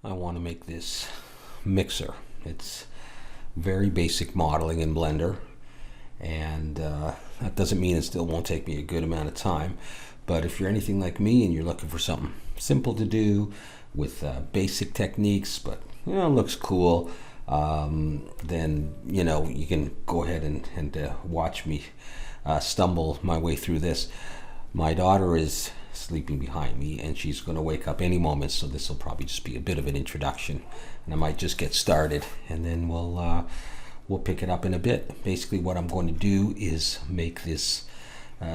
I want to make this mixer. It's very basic modeling in Blender, and that doesn't mean it still won't take me a good amount of time. But if you're anything like me and you're looking for something simple to do with basic techniques, but looks cool, then you can go ahead and watch me stumble my way through this. My daughter is sleeping behind me and she's going to wake up any moment, so this will probably just be a bit of an introduction, and I might just get started and then we'll pick it up in a bit. Basically what I'm going to do is make this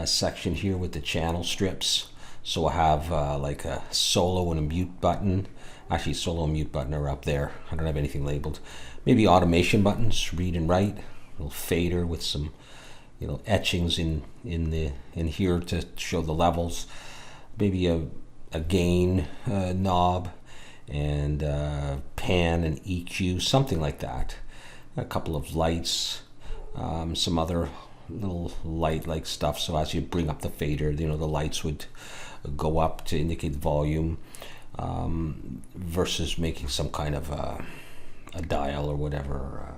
section here with the channel strips. So I have like a solo and a mute button. Actually, solo and mute button are up there. I don't have anything labeled. Maybe automation buttons, read and write, a little fader with some etchings in here to show the levels. Maybe a gain knob and pan and EQ, something like that. A couple of lights, some other little light like stuff, so as you bring up the fader, the lights would go up to indicate volume, versus making some kind of a dial or whatever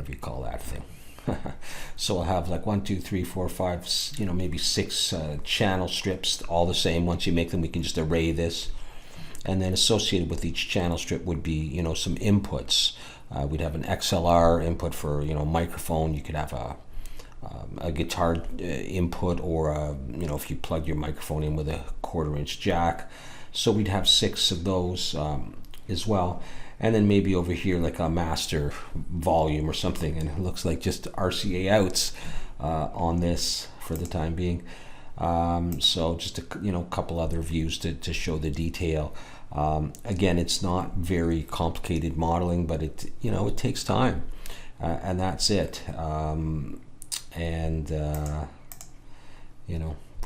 you call that thing. So I'll have like 1, 2, 3, 4, 5, maybe 6 channel strips, all the same. Once you make them, we can just array this, and then associated with each channel strip would be some inputs. We'd have an XLR input for microphone. You could have a guitar input, or if you plug your microphone in with a 1/4-inch jack. So we'd have 6 of those as well. And then maybe over here like a master volume or something, and it looks like just RCA outs on this for the time being. So just a couple other views to show the detail. Again, it's not very complicated modeling, but it takes time, and that's it.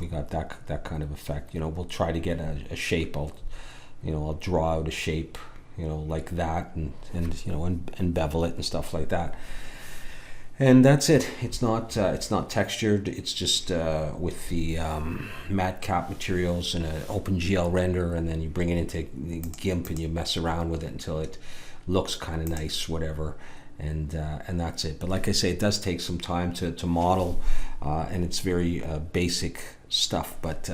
We got that kind of effect. We'll try to get a shape. I'll draw out a shape like that, and bevel it and stuff like that, and that's it. It's not textured. It's just with the matcap materials and an OpenGL render, and then you bring it into GIMP and you mess around with it until it looks kind of nice, whatever, and that's it. But like I say, it does take some time to model, and it's very basic stuff, but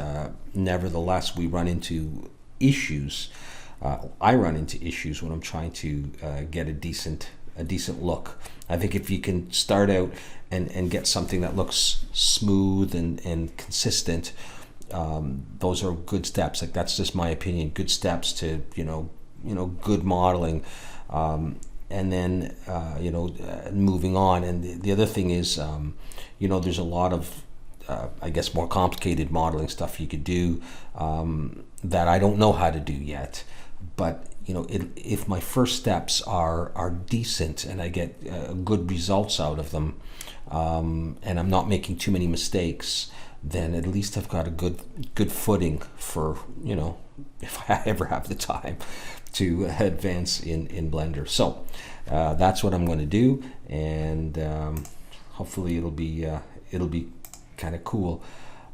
nevertheless we run into issues. I run into issues when I'm trying to get a decent look. I think if you can start out and get something that looks smooth and consistent, those are good steps. Like, that's just my opinion. Good steps to good modeling, and then moving on. And the other thing is, there's a lot of I guess more complicated modeling stuff you could do that I don't know how to do yet. But if my first steps are decent and I get good results out of them, and I'm not making too many mistakes, then at least I've got a good footing for if I ever have the time to advance in Blender. So that's what I'm going to do, and hopefully it'll be kind of cool.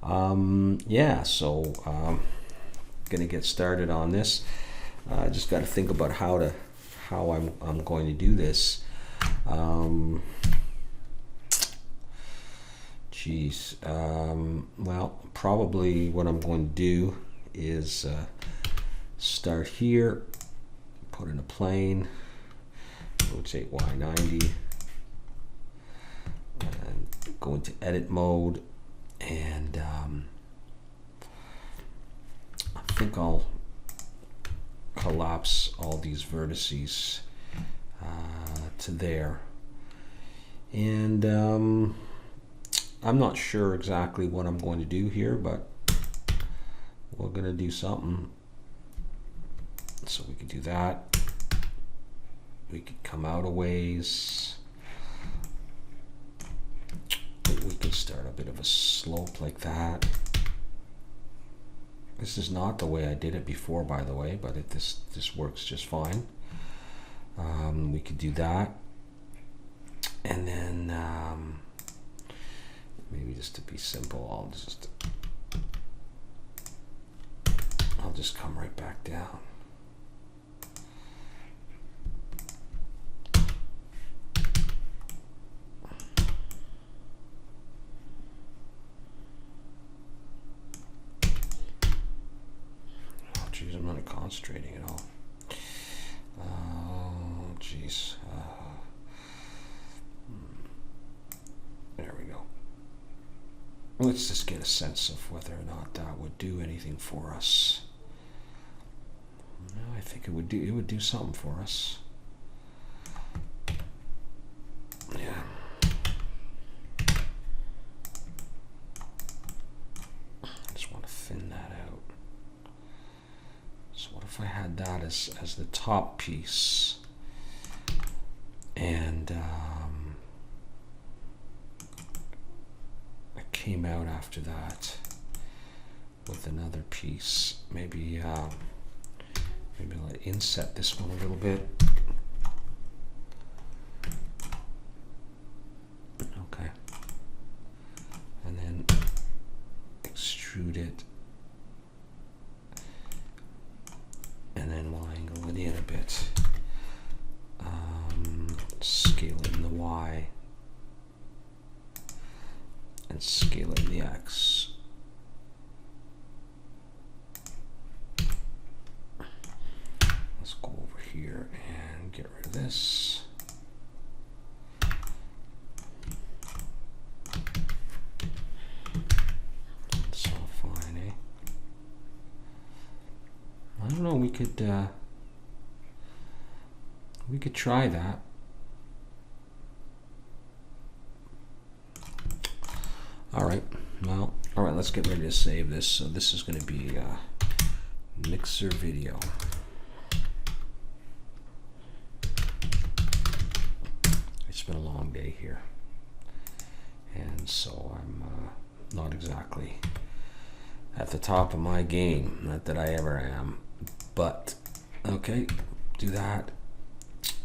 So gonna get started on this. I just got to think about how I'm going to do this. Well, probably what I'm going to do is start here, put in a plane, rotate Y90, and go into edit mode, and I think I'll collapse all these vertices to there, and I'm not sure exactly what I'm going to do here, but we're going to do something. So we could do that. We could come out a ways. We could start a bit of a slope like that. This is not the way I did it before, by the way, but this works just fine. We could do that, and then maybe just to be simple, I'll just come right back down. concentrating at all. Oh, jeez. There we go. Let's just get a sense of whether or not that would do anything for us. No, I think it would do something for us. Yeah. I just want to thin that out. So what if I had that as the top piece, and I came out after that with another piece. Maybe maybe I'll inset this one a little bit. Okay. And then extrude it. And then we'll angle it in a bit. Scale it in the Y. And scale it in the X. Let's go over here and get rid of this. It's all fine, eh? I don't know, we could try that. Alright, well, alright, let's get ready to save this. So this is going to be mixer video. It's been a long day here, and so I'm not exactly at the top of my game. Not that I ever am, but okay, do that.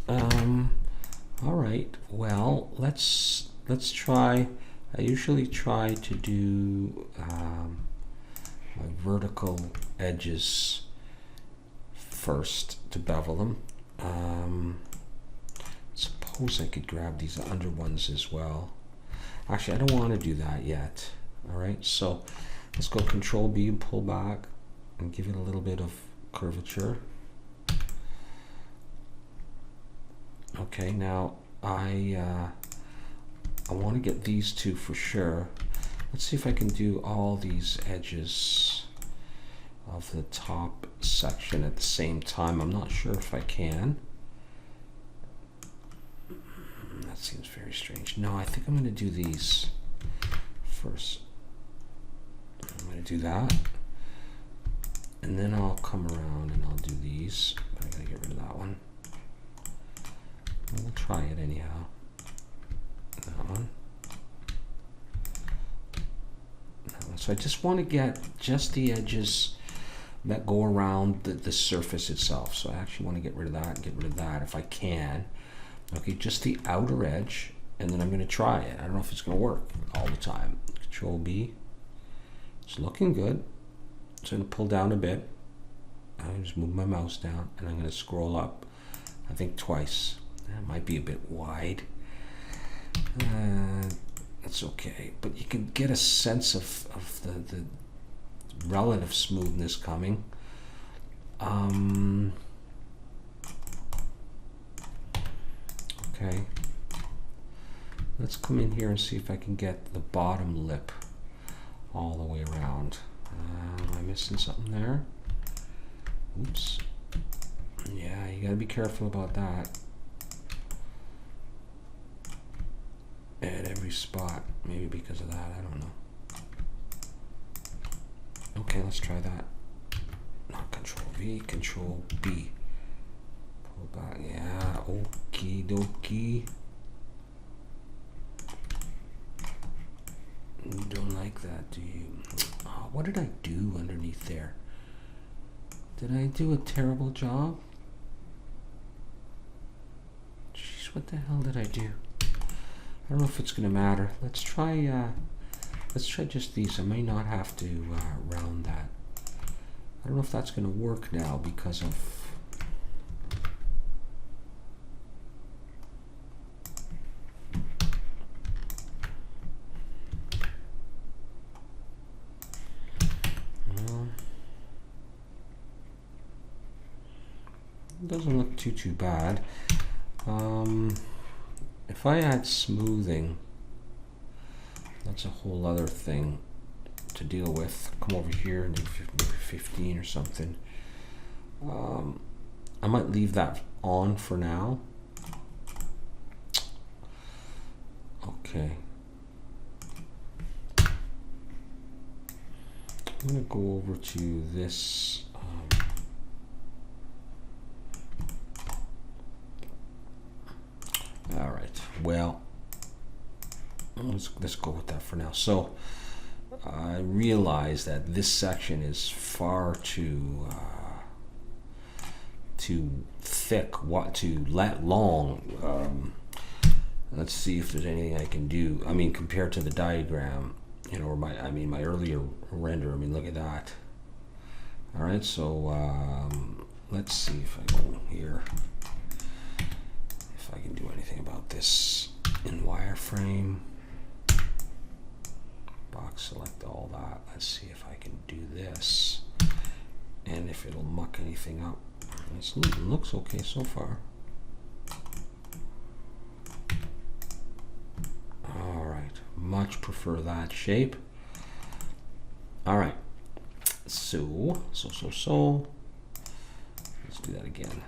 All right, well, let's try. I usually try to do my vertical edges first to bevel them. Suppose I could grab these under ones as well. Actually, I don't want to do that yet. All right, so let's go Control B and pull back and give it a little bit of curvature. Okay, now I want to get these two for sure. Let's see if I can do all these edges of the top section at the same time. I'm not sure if I can. That seems very strange. No, I think I'm going to do these first. I'm going to do that. And then I'll come around and I'll do these. But I got to get rid of that one. We'll try it anyhow. That one. That one. So I just want to get just the edges that go around the surface itself. So I actually want to get rid of that and get rid of that if I can. Okay, just the outer edge, and then I'm going to try it. I don't know if it's going to work all the time. Control B. It's looking good. So I'm going to pull down a bit. I just move my mouse down, and I'm going to scroll up, I think twice. That might be a bit wide. That's okay, but you can get a sense of the relative smoothness coming. Okay, let's come in here and see if I can get the bottom lip all the way around. Am I missing something there? Oops. Yeah, you gotta be careful about that. At every spot, maybe because of that, I don't know. Okay, let's try that. Not Control V, Control B. Pull back, yeah, okie dokie. You don't like that, do you? Oh, what did I do underneath there? Did I do a terrible job? Jeez, what the hell did I do? I don't know if it's going to matter. Let's try just these. I may not have to round that. I don't know if that's going to work now because of doesn't look too bad. If I add smoothing, that's a whole other thing to deal with. Come over here and do maybe 15 or something. I might leave that on for now. Okay. I'm going to go over to this. All right. Well, let's go with that for now. So I realize that this section is far too thick, too long. Let's see if there's anything I can do. I mean, compared to the diagram, you know, or my earlier render. I mean, look at that. All right, so let's see if I go here, if I can do anything about this in wireframe. Box select all that. Let's see if I can do this, and if it'll muck anything up. It looks okay so far. All right, much prefer that shape. All right, so let's do that again.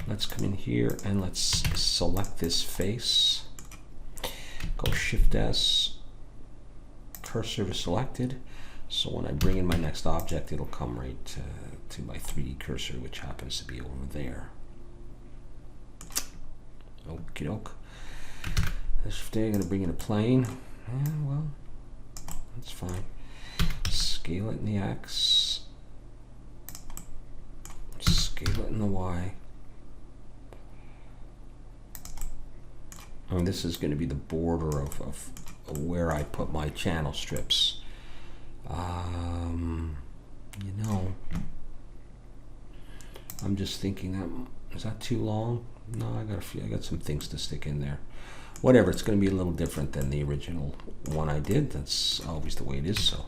Let's come in here and let's select this face. Go Shift S, cursor to selected. So when I bring in my next object, it'll come right to my 3D cursor, which happens to be over there. Okie doke. Shift A, I'm going to bring in a plane. Well, that's fine. Scale it in the X. Scale it in the Y. I mean, this is going to be the border of where I put my channel strips. You know, I'm just thinking that, is that too long? No, I got some things to stick in there. Whatever, it's going to be a little different than the original one I did. That's always the way it is. So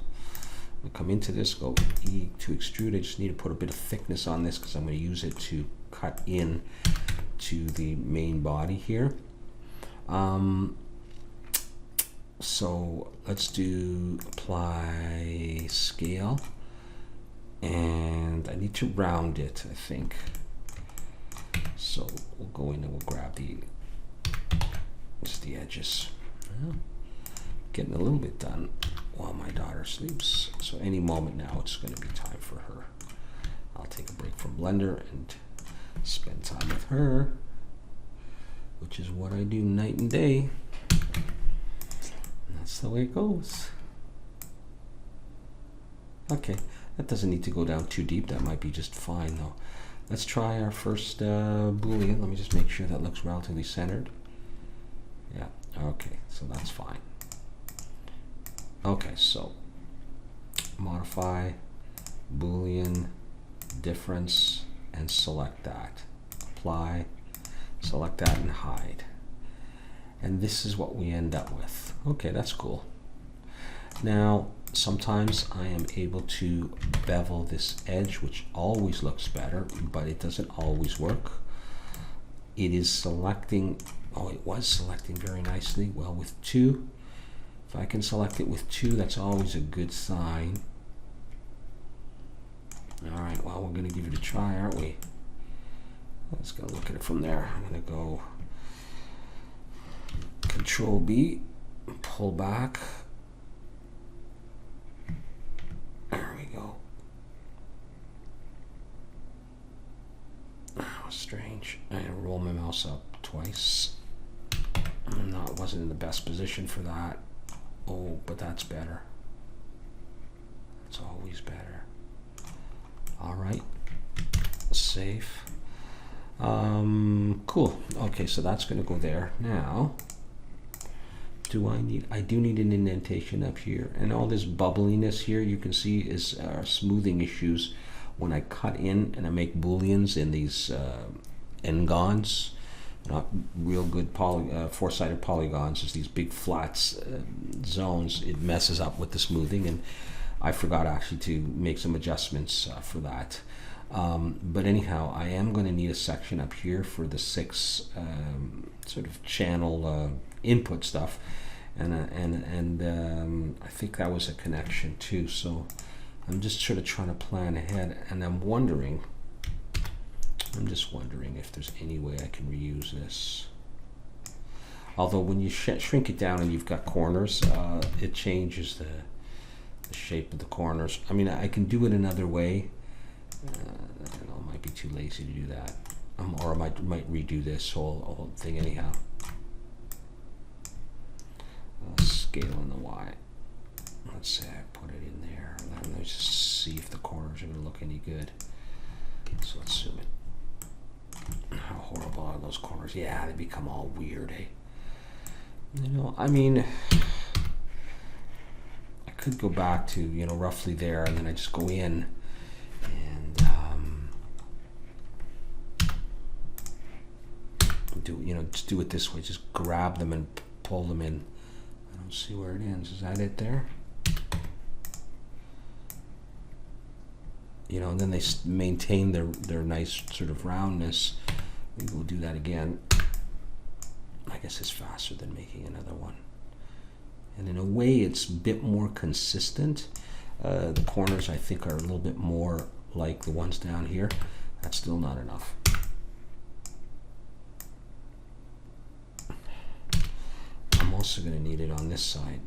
I'll come into this, go E to extrude. I just need to put a bit of thickness on this because I'm going to use it to cut in to the main body here. So let's do apply scale, and I need to round it, I think. So we'll go in and we'll grab just the edges. Getting a little bit done while my daughter sleeps. So any moment now it's going to be time for her. I'll take a break from Blender and spend time with her, which is what I do night and day. That's the way it goes. Okay, that doesn't need to go down too deep. That might be just fine though. Let's try our first Boolean. Let me just make sure that looks relatively centered. Yeah, okay, so that's fine. Okay, so modify Boolean difference and select that. Apply, select that and hide. And this is what we end up with. Okay, that's cool. Now, sometimes I am able to bevel this edge, which always looks better, but it doesn't always work. It is selecting, oh, it was selecting very nicely. Well, with 2, if I can select it with 2, that's always a good sign. All right, well, we're gonna give it a try, aren't we? Let's go look at it from there. I'm gonna go Control B, pull back. There we go. That was strange. I roll my mouse up twice. Wasn't in the best position for that. Oh, but that's better. That's always better. All right, save. Cool. Okay, so that's going to go there. Now, I do need an indentation up here, and all this bubbliness here you can see is smoothing issues when I cut in and I make booleans in these n-gons, not real good four-sided polygons, is these big flat zones. It messes up with the smoothing, and I forgot actually to make some adjustments for that. But anyhow, I am going to need a section up here for the 6 sort of channel input stuff, and I think that was a connection too. So I'm just sort of trying to plan ahead, and I'm just wondering if there's any way I can reuse this. Although when you shrink it down and you've got corners, it changes the shape of the corners. I mean, I can do it another way. I don't know, I might be too lazy to do that. Or I might redo this whole thing anyhow. Scale in the Y. Let's say I put it in there. Let me just see if the corners are going to look any good. So let's zoom in. How horrible are those corners? Yeah, they become all weird, eh? You know, I mean, I could go back to, you know, roughly there, and then I just go in and just do it this way. Just grab them and pull them in. I don't see where it ends. Is that it there? You know, and then they maintain their nice sort of roundness. Maybe we'll do that again. I guess it's faster than making another one. And in a way, it's a bit more consistent. The corners, I think, are a little bit more like the ones down here. That's still not enough. I'm also going to need it on this side.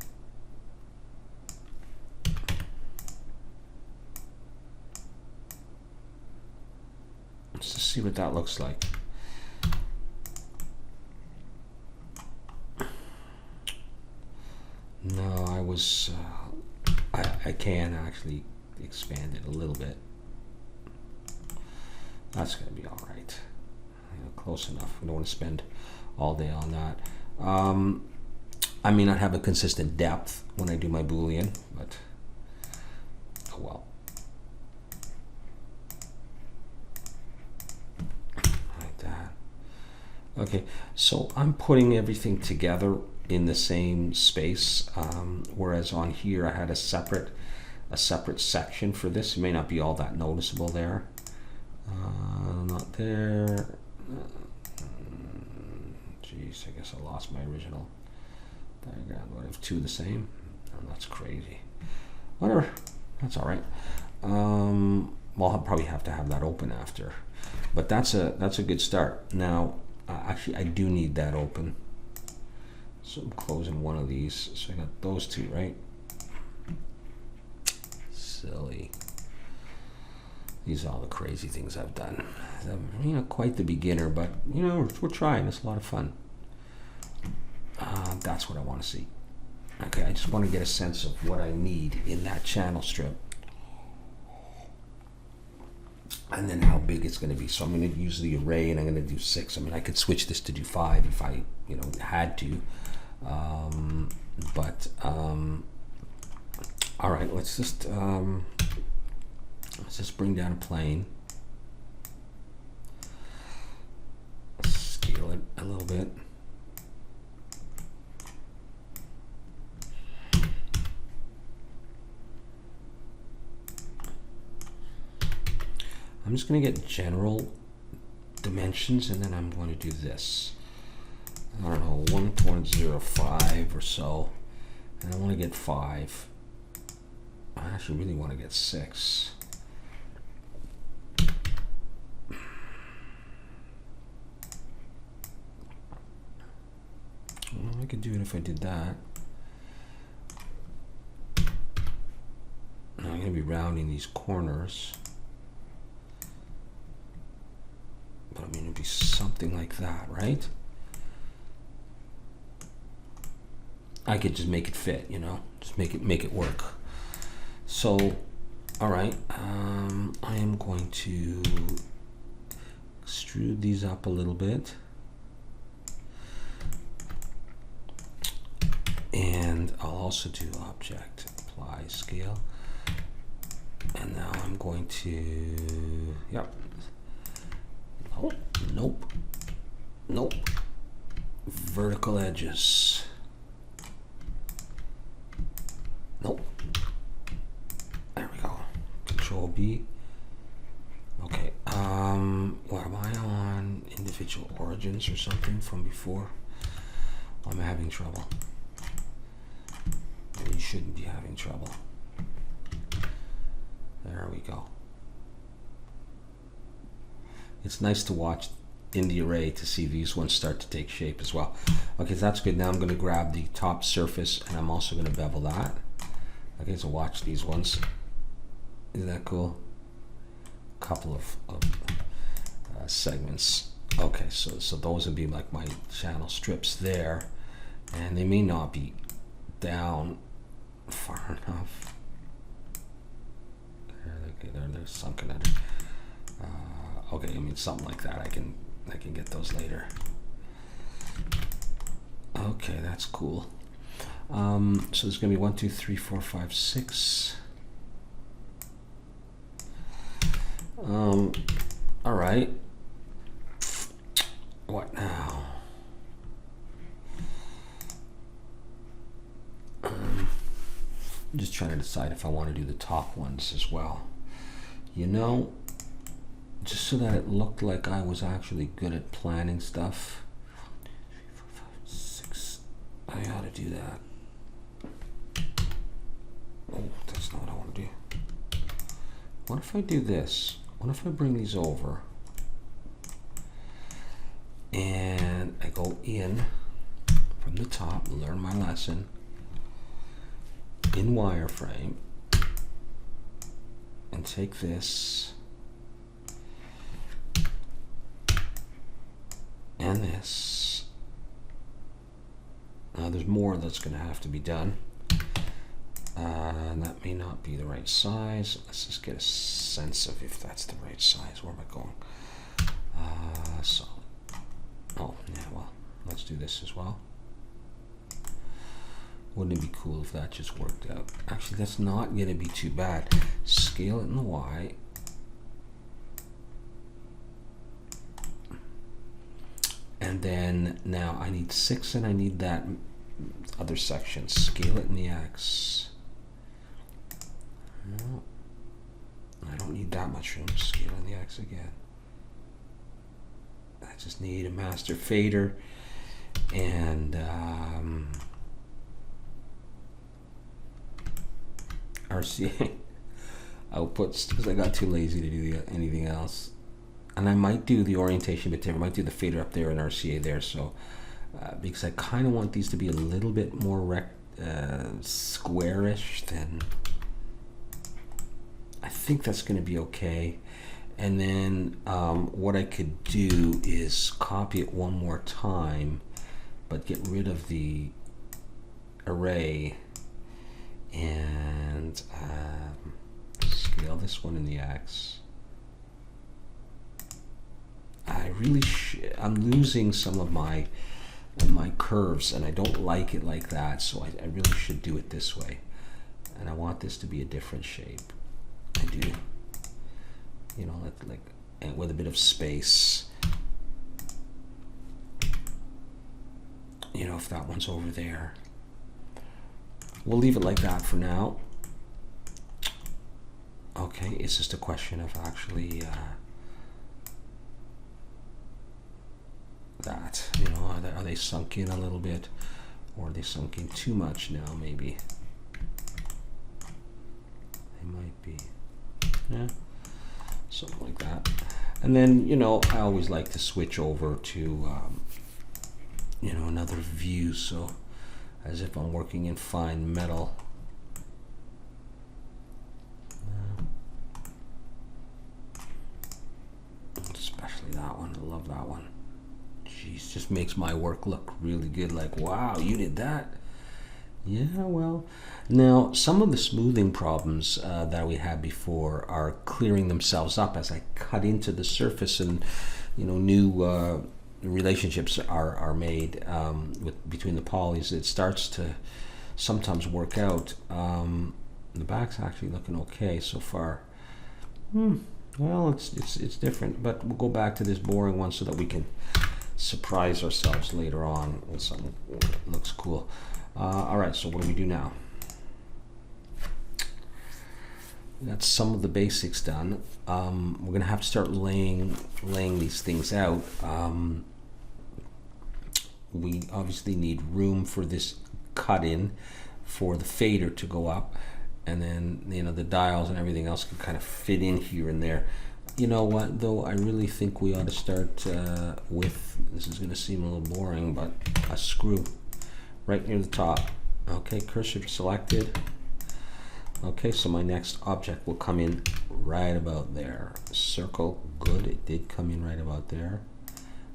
Let's just see what that looks like. No, I can actually expand it a little bit. That's going to be all right. You know, close enough. We don't want to spend all day on that. I may not have a consistent depth when I do my Boolean, but oh well. Like that. Okay, so I'm putting everything together in the same space, whereas on here I had a separate section for this. It may not be all that noticeable there. Not there. Geez, I guess I lost my original diagram. Do I have 2 the same? Oh, that's crazy. Whatever, that's all right. Well, I'll probably have to have that open after, but that's a good start. Now, actually, I do need that open. So I'm closing one of these. So I got those 2, right? Silly. These are all the crazy things I've done. I'm, you know, quite the beginner, but you know, we're trying. It's a lot of fun. That's what I want to see. Okay, I just want to get a sense of what I need in that channel strip, and then how big it's going to be. So I'm going to use the array, and I'm going to do 6. I mean, I could switch this to do 5 if I, you know, had to. All right, let's just bring down a plane, scale it a little bit. I'm just going to get general dimensions, and then I'm going to do this. I don't know, 1.05 or so, and I want to get 5. I actually really want to get 6. Well, I could do it if I did that. Now I'm going to be rounding these corners. But I mean, it'd be something like that, right? I could just make it fit, you know, just make it work. So, all right, I am going to extrude these up a little bit, and I'll also do object, apply scale, and now I'm going to, yep. Oh, nope, nope, vertical edges. Nope. There we go. Control B. Okay, individual origins or something from before. I'm having trouble. You shouldn't be having trouble. There we go. It's nice to watch in the array to see these ones start to take shape as well. Okay, so that's good. Now I'm going to grab the top surface and I'm also going to bevel that. Okay, so watch these ones. Isn't that cool? A couple of segments. Okay, so those would be like my channel strips there, and they may not be down far enough. They're sunken under. Okay, I mean something like that. I can get those later. Okay, that's cool. So there's gonna be 1, 2, 3, 4, 5, 6. All right. What now? I'm just trying to decide if I want to do the top ones as well. You know, just so that it looked like I was actually good at planning stuff. 1, 2, 3, 4, 5, 6. I ought to do that. Oh, that's not what I want to do. What if I do this? What if I bring these over and I go in from the top, learn my lesson in Wireframe, and take this and this. Now there's more that's going to have to be done. And that may not be the right size. Let's just get a sense of if that's the right size. Where am I going? Oh, yeah, well, let's do this as well. Wouldn't it be cool if that just worked out? Actually, that's not going to be too bad. Scale it in the Y. And then now I need 6 and I need that other section. Scale it in the X. No, I don't need that much room. Scale in the X again. I just need a master fader and RCA outputs because I got too lazy to do anything else. And I might do the orientation bit there. I might do the fader up there and RCA there. So because I kind of want these to be a little bit more squarish than. I think that's going to be okay. And then what I could do is copy it one more time, but get rid of the array and scale this one in the X. I really I'm losing some of my curves and I don't like it like that, so I really should do it this way. And I want this to be a different shape. I do, you know, like and with a bit of space. You know, if that one's over there, we'll leave it like that for now. Okay, it's just a question of actually that, you know, are they sunk in a little bit, or are they sunk in too much now? Maybe they might be. Yeah, something like that. And then, you know, I always like to switch over to, you know, another view. So as if I'm working in fine metal. Especially that one. I love that one. Jeez, just makes my work look really good. Like, wow, you did that. Yeah, well, now some of the smoothing problems that we had before are clearing themselves up as I cut into the surface, and you know, new relationships are made between the polys. It starts to sometimes work out. The back's actually looking okay so far. Well, it's different, but we'll go back to this boring one so that we can surprise ourselves later on with something that looks cool. All right, so what do we do now? got some of the basics done. We're gonna have to start laying these things out. We obviously need room for this cut in for the fader to go up, and then the dials and everything else can kind of fit in here and there. You know what though, I really think we ought to start with, this is going to seem a little boring, but a screw right near the top. Okay, cursor selected. Okay, so my next object will come in right about there. Circle, good, it did come in right about there.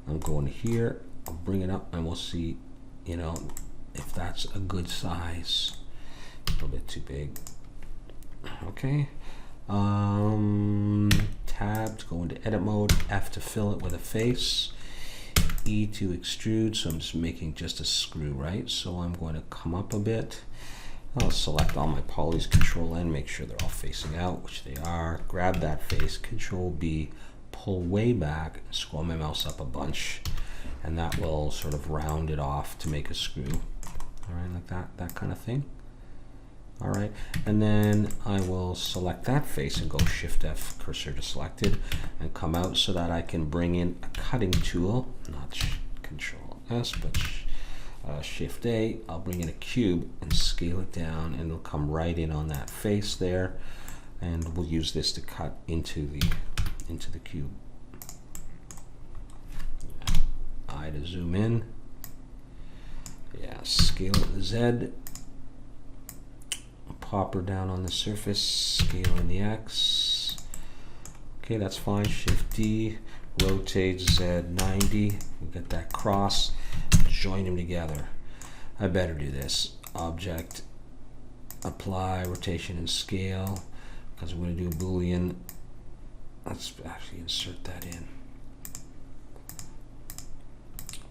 I'm going here, I'll bring it up and we'll see, if that's a good size. A little bit too big. Okay. Tab to go into edit mode, F to fill it with a face, E to extrude, so I'm just making just a screw, right? So I'm going to come up a bit. I'll select all my polys, Control N, make sure they're all facing out, which they are. Grab that face, Control B, pull way back, scroll my mouse up a bunch, and that will sort of round it off to make a screw. All right, like that kind of thing. All right, and then I will select that face and go Shift F, cursor to selected, and come out so that I can bring in a cutting tool, not Control S, but Shift A. I'll bring in a cube and scale it down, and it'll come right in on that face there, and we'll use this to cut into the cube. I to zoom in. Yeah, scale it to Z. Pop her down on the surface, scale in the X. Okay, that's fine. Shift D, rotate Z 90. We get that cross, join them together. I better do this. Object, apply, rotation and scale, because we're going to do a Boolean. Let's actually insert that in.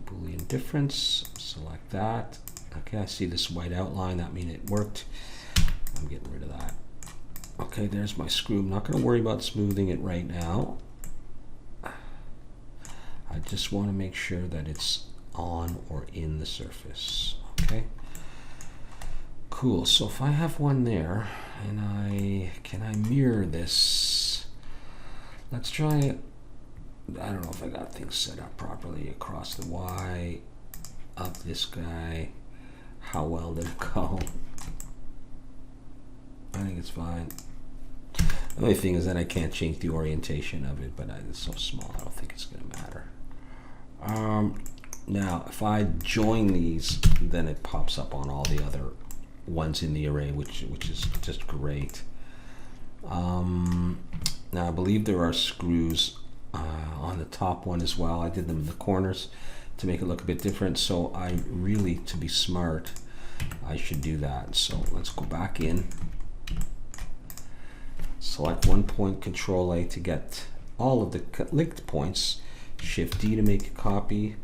Boolean difference, select that. Okay, I see this white outline, that means it worked. I'm getting rid of that. Okay, there's my screw. I'm not going to worry about smoothing it right now. I just want to make sure that it's on or in the surface. Okay. Cool. So if I have one there, and can I mirror this? Let's try it. I don't know if I got things set up properly. Across the Y, up this guy. How well did it go? I think it's fine. The only thing is that I can't change the orientation of it, but it's so small, I don't think it's going to matter. Now, if I join these, then it pops up on all the other ones in the array, which is just great. Now, I believe there are screws on the top one as well. I did them in the corners to make it look a bit different, so I really, to be smart, I should do that. So let's go back in. Select one point, Control A to get all of the linked points, Shift D to make a copy,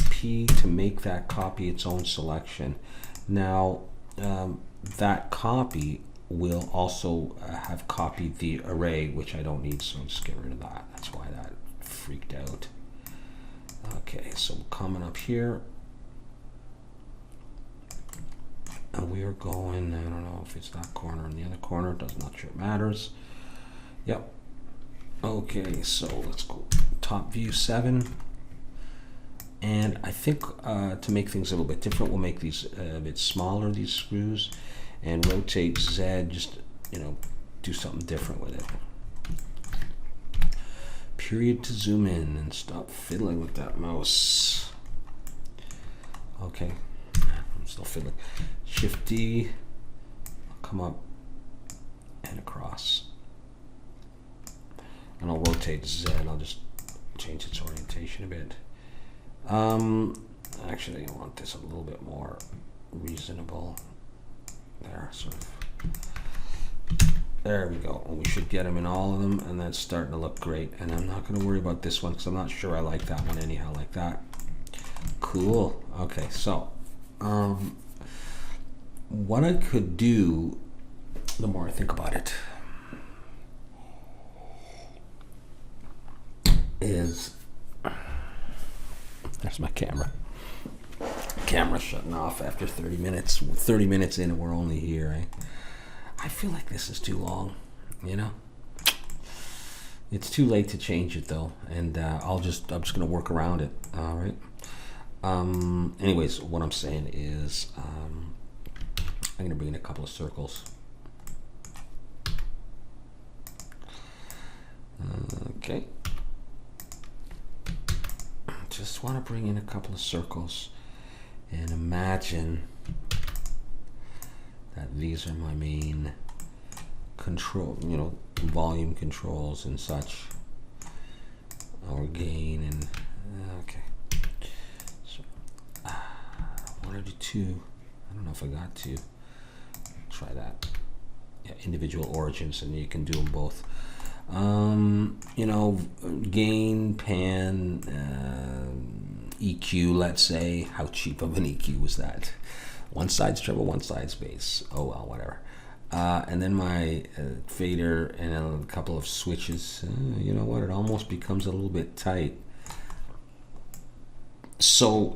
P to make that copy its own selection. Now that copy will also have copied the array, which I don't need, so I'll just get rid of that. That's why that freaked out. Okay, so we're coming up here, and we are going, I don't know if it's that corner or the other corner, not sure it matters. Yep. Okay, so let's go top view 7. And I think to make things a little bit different, we'll make these a bit smaller, these screws, and rotate Z, just, do something different with it. Period to zoom in and stop fiddling with that mouse. Okay, I'm still fiddling. Shift D, I'll come up and across. And I'll rotate Z, and I'll just change its orientation a bit. Actually, I want this a little bit more reasonable. There, sort of. There we go. And we should get them in all of them, and that's starting to look great. And I'm not going to worry about this one because I'm not sure I like that one anyhow, like that. Cool. Okay, so what I could do, the more I think about it, is, there's my camera. Camera shutting off after 30 minutes. 30 minutes in and we're only here. I feel like this is too long. you know. It's too late to change it though, and I'm just gonna work around it. All right. Anyways, what I'm saying is, I'm gonna bring in a couple of circles. Okay. Just want to bring in a couple of circles and imagine that these are my main control, you know, volume controls and such, or gain and okay. So I want to do two. I don't know if I got two. Try that. Yeah, individual origins, and you can do them both. You know, gain, pan, EQ, let's say. How cheap of an EQ was that? One side's treble, one side's bass. Oh well, whatever. And then my fader and a couple of switches. You know what? It almost becomes a little bit tight. So,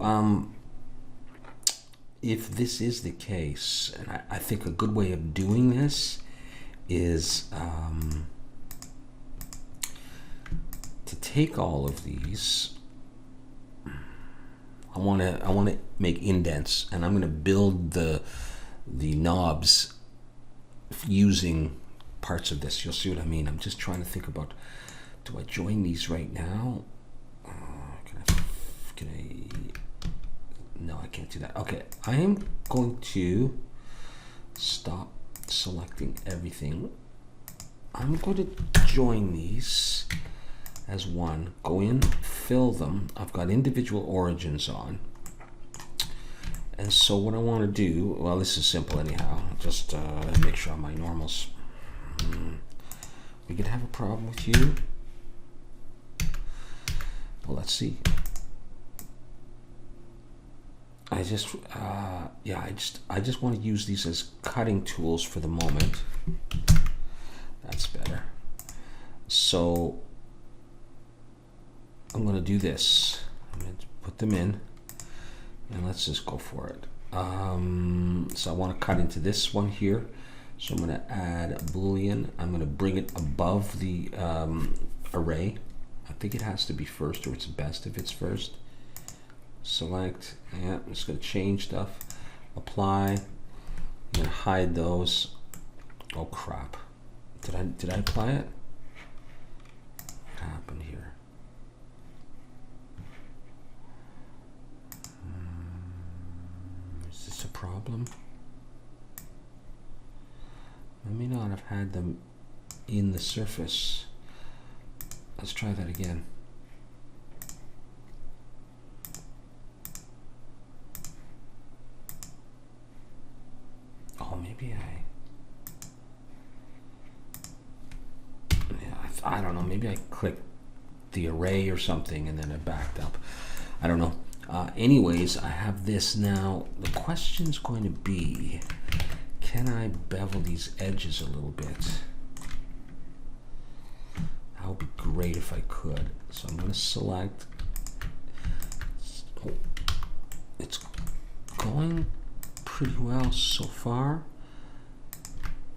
if this is the case, and I think a good way of doing this is to take all of these. I want to make indents, and I'm going to build the knobs using parts of this. You'll see what I mean. I'm just trying to think about, do I join these right now? Can I? No, I can't do that. Okay, I am going to stop selecting everything. I'm going to join these as one, go in, fill them. I've got individual origins on. And so what I want to do, well, this is simple anyhow, just make sure my normals. We could have a problem with you. Well, let's see. I just want to use these as cutting tools for the moment. That's better. So I'm going to do this. I'm going to put them in, and let's just go for it. So I want to cut into this one here. So I'm going to add a Boolean. I'm going to bring it above the array. I think it has to be first, or it's best if it's first. Select. Yeah, I'm just going to change stuff. Apply. I'm going to hide those. Oh crap! Did I apply it? What happened here? Is this a problem? I may not have had them in the surface. Let's try that again. Oh, maybe I don't know, maybe I clicked the array or something and then it backed up. I don't know. Anyways, I have this now. The question's going to be, can I bevel these edges a little bit? That would be great if I could. So I'm going to select. Oh, it's going pretty well so far.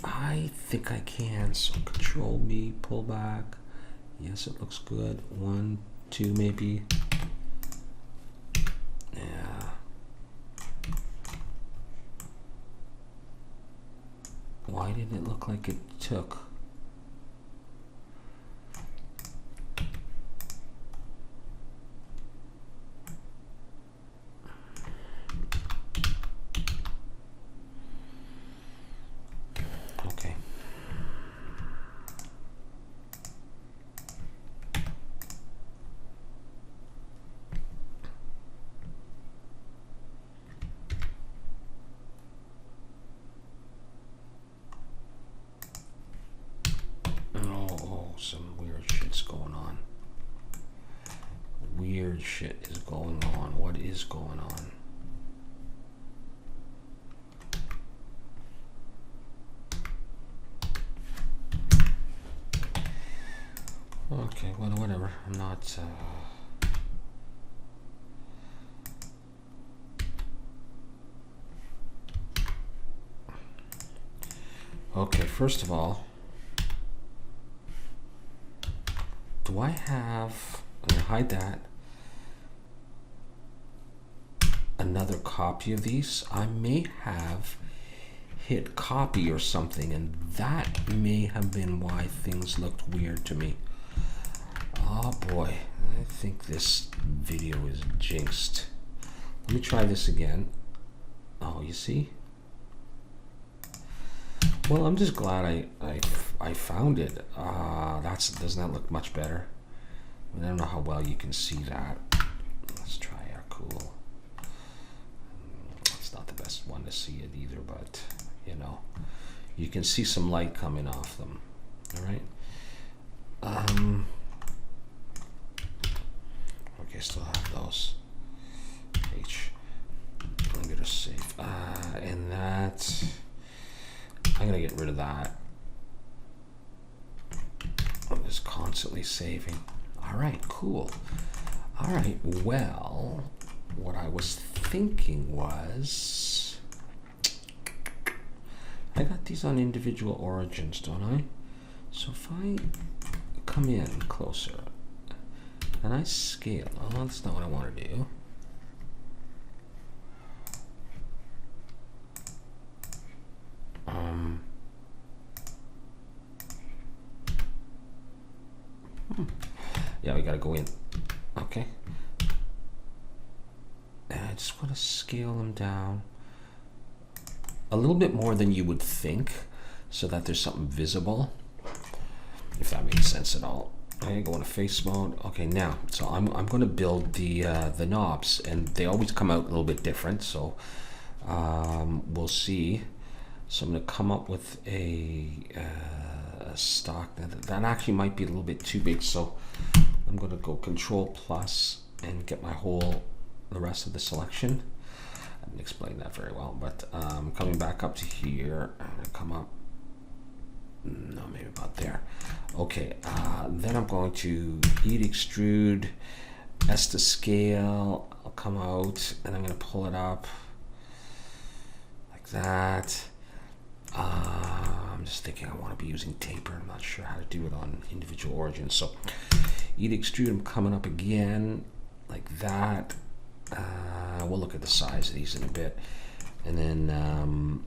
I think I can. So Control B, pull back. Yes, it looks good. 1, 2, maybe. Yeah. Why didn't it look like it took? Okay. Some weird shit's going on. Weird shit is going on. What is going on? Okay, well, whatever. I'm not. Okay, first of all, do I have, I'm gonna hide that, another copy of these? I may have hit copy or something, and that may have been why things looked weird to me. Oh boy, I think this video is jinxed. Let me try this again. Oh, you see? Well, I'm just glad I found it. Doesn't that look much better? I mean, I don't know how well you can see that. Let's try our cool. It's not the best one to see it either, but you know, you can see some light coming off them. All right. Okay, still have those. I'm gonna save. And that. I'm gonna get rid of that. I'm just constantly saving. All right, cool. All right, well, what I was thinking was, I got these on individual origins, don't I? So if I come in closer and I scale, oh, that's not what I want to do. Yeah, we gotta go in. Okay. And I just want to scale them down a little bit more than you would think, so that there's something visible, if that makes sense at all. Okay, go into face mode. Okay, now, so I'm going to build the knobs, and they always come out a little bit different. So we'll see. So I'm going to come up with a stock that actually might be a little bit too big. So I'm going to go Control Plus and get the rest of the selection. I didn't explain that very well, but coming back up to here, I'm going to come up. No, maybe about there. Okay, then I'm going to hit extrude, S to scale. I'll come out and I'm going to pull it up like that. I'm just thinking I want to be using taper. I'm not sure how to do it on individual origins. So hit extrude, I'm coming up again like that. We'll look at the size of these in a bit. And then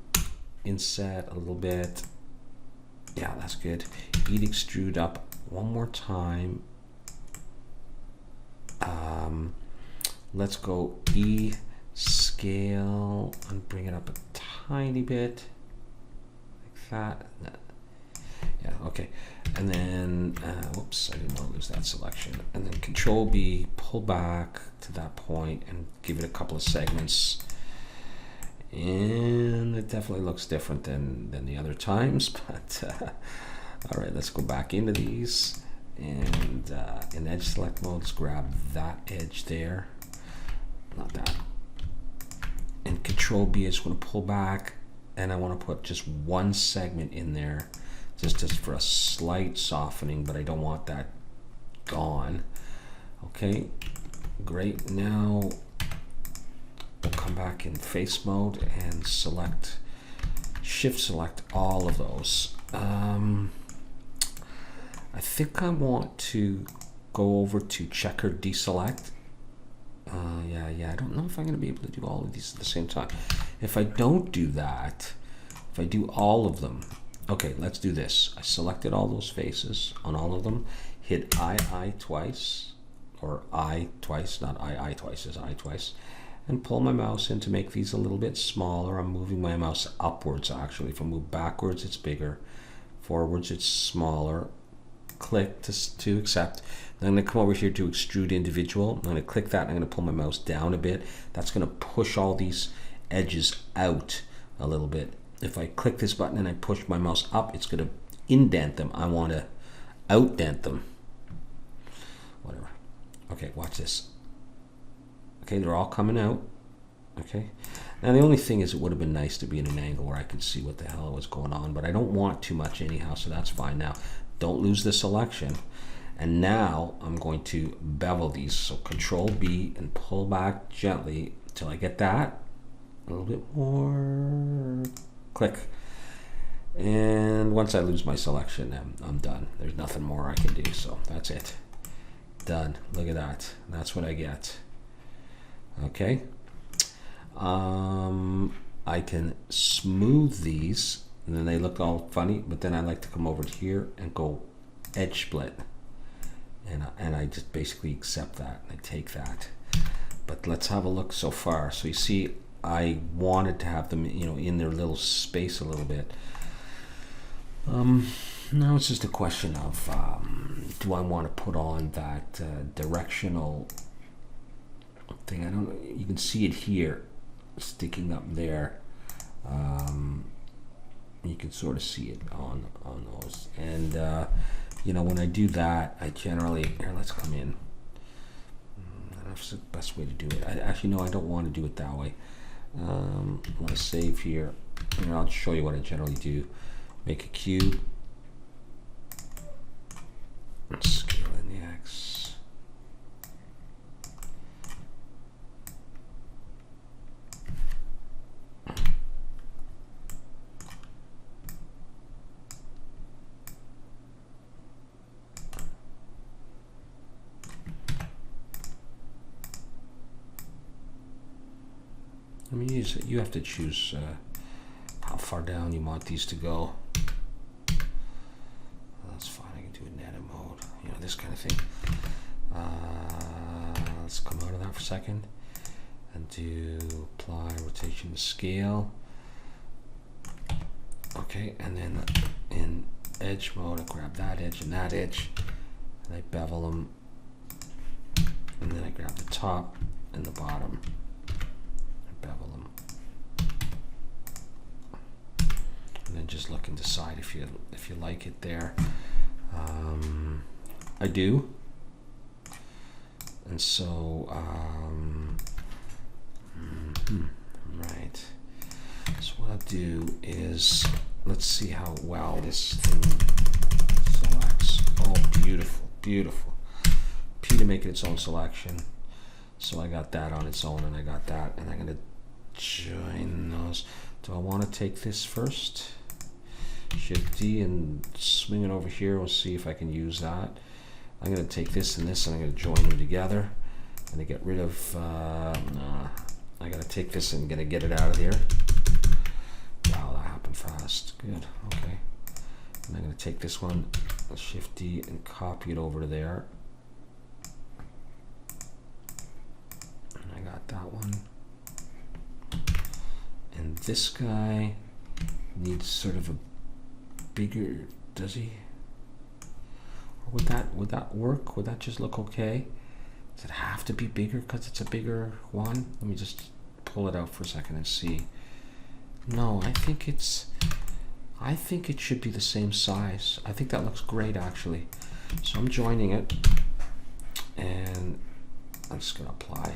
inset a little bit. Yeah, that's good. Hit extrude up one more time. Let's go E scale and bring it up a tiny bit like that. Yeah, okay. And then, whoops, I didn't want to lose that selection. And then Control B, pull back to that point and give it a couple of segments. And it definitely looks different than the other times, but all right, let's go back into these, and in edge select mode, let's grab that edge there, not that, and Control B, I just want to pull back, and I want to put just one segment in there, just for a slight softening, but I don't want that gone. Okay, great. Now we'll come back in face mode and select, shift select all of those. I think I want to go over to checker deselect. Yeah, I don't know if I'm going to be able to do all of these at the same time. If I don't do that, if I do all of them, okay, let's do this. I selected all those faces on all of them, hit I twice, or I twice, not I twice, is I twice, and pull my mouse in to make these a little bit smaller. I'm moving my mouse upwards actually. If I move backwards, it's bigger. Forwards, it's smaller. Click to accept. Then I'm going to come over here to Extrude Individual. I'm going to click that and I'm going to pull my mouse down a bit. That's going to push all these edges out a little bit. If I click this button and I push my mouse up, it's going to indent them. I want to outdent them. Whatever. Okay, watch this. Okay, they're all coming out. Okay. Now the only thing is, it would have been nice to be in an angle where I could see what the hell was going on, but I don't want too much anyhow, so that's fine. Now, don't lose the selection. And now I'm going to bevel these. So Control B and pull back gently till I get that. A little bit more. Click. And once I lose my selection, I'm done. There's nothing more I can do, so that's it. Done. Look at that. That's what I get. Okay. I can smooth these, and then they look all funny, but then I like to come over here and go edge split. And I just basically accept that. I take that. But let's have a look so far. So you see, I wanted to have them, you know, in their little space a little bit. Now it's just a question of do I want to put on that directional thing? I don't know. You can see it here, sticking up there. You can sort of see it on those. And you know, when I do that, I generally, here, let's come in. That's the best way to do it. Actually, no, I don't want to do it that way. I want to save here, and I'll show you what I generally do. Make a cube, and scale in the X. I mean, you have to choose how far down you want these to go. That's fine. I can do it in edit mode. You know, this kind of thing. Let's come out of that for a second and do apply rotation to scale. Okay, and then in edge mode, I grab that edge and that edge, and I bevel them, and then I grab the top and the bottom. Bevel them, and then just look and decide if you like it there. I do, and so right. So what I'll do is, let's see how well this thing selects. Oh, beautiful, beautiful. P to make it its own selection. So I got that on its own, and I got that, and I'm gonna join those. Do I want to take this first? Shift D and swing it over here. We'll see if I can use that. I'm going to take this and this, and I'm going to join them together. I'm going to get rid of, I got to take this and going to get it out of here. Wow, that happened fast. Good, okay. And I'm going to take this one, Shift D, and copy it over to there. And I got that one. And this guy needs sort of a bigger, does he? Or would that work? Would that just look okay? Does it have to be bigger because it's a bigger one? Let me just pull it out for a second and see. No, I think it should be the same size. I think that looks great actually. So I'm joining it, and I'm just gonna apply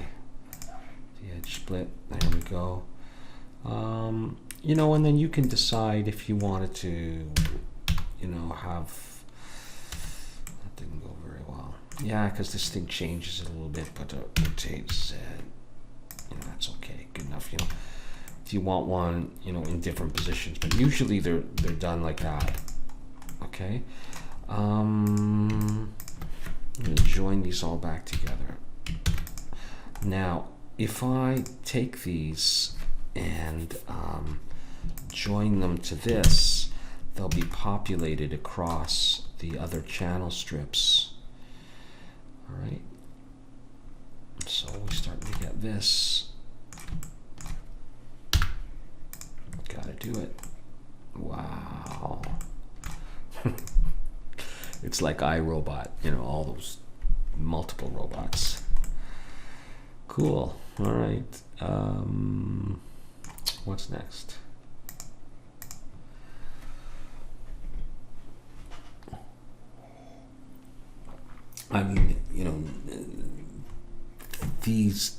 the edge split. There we go. You know, and then you can decide if you wanted to, you know, have, that didn't go very well. Yeah, because this thing changes it a little bit, but rotate Z, you know, that's okay, good enough, you know. If you want one, you know, in different positions, but usually they're done like that. Okay. I'm gonna join these all back together. Now, if I take these and join them to this, they'll be populated across the other channel strips. All right. So we start to get this. Gotta do it. Wow. It's like iRobot, you know, all those multiple robots. Cool. All right. What's next? I mean, you know, these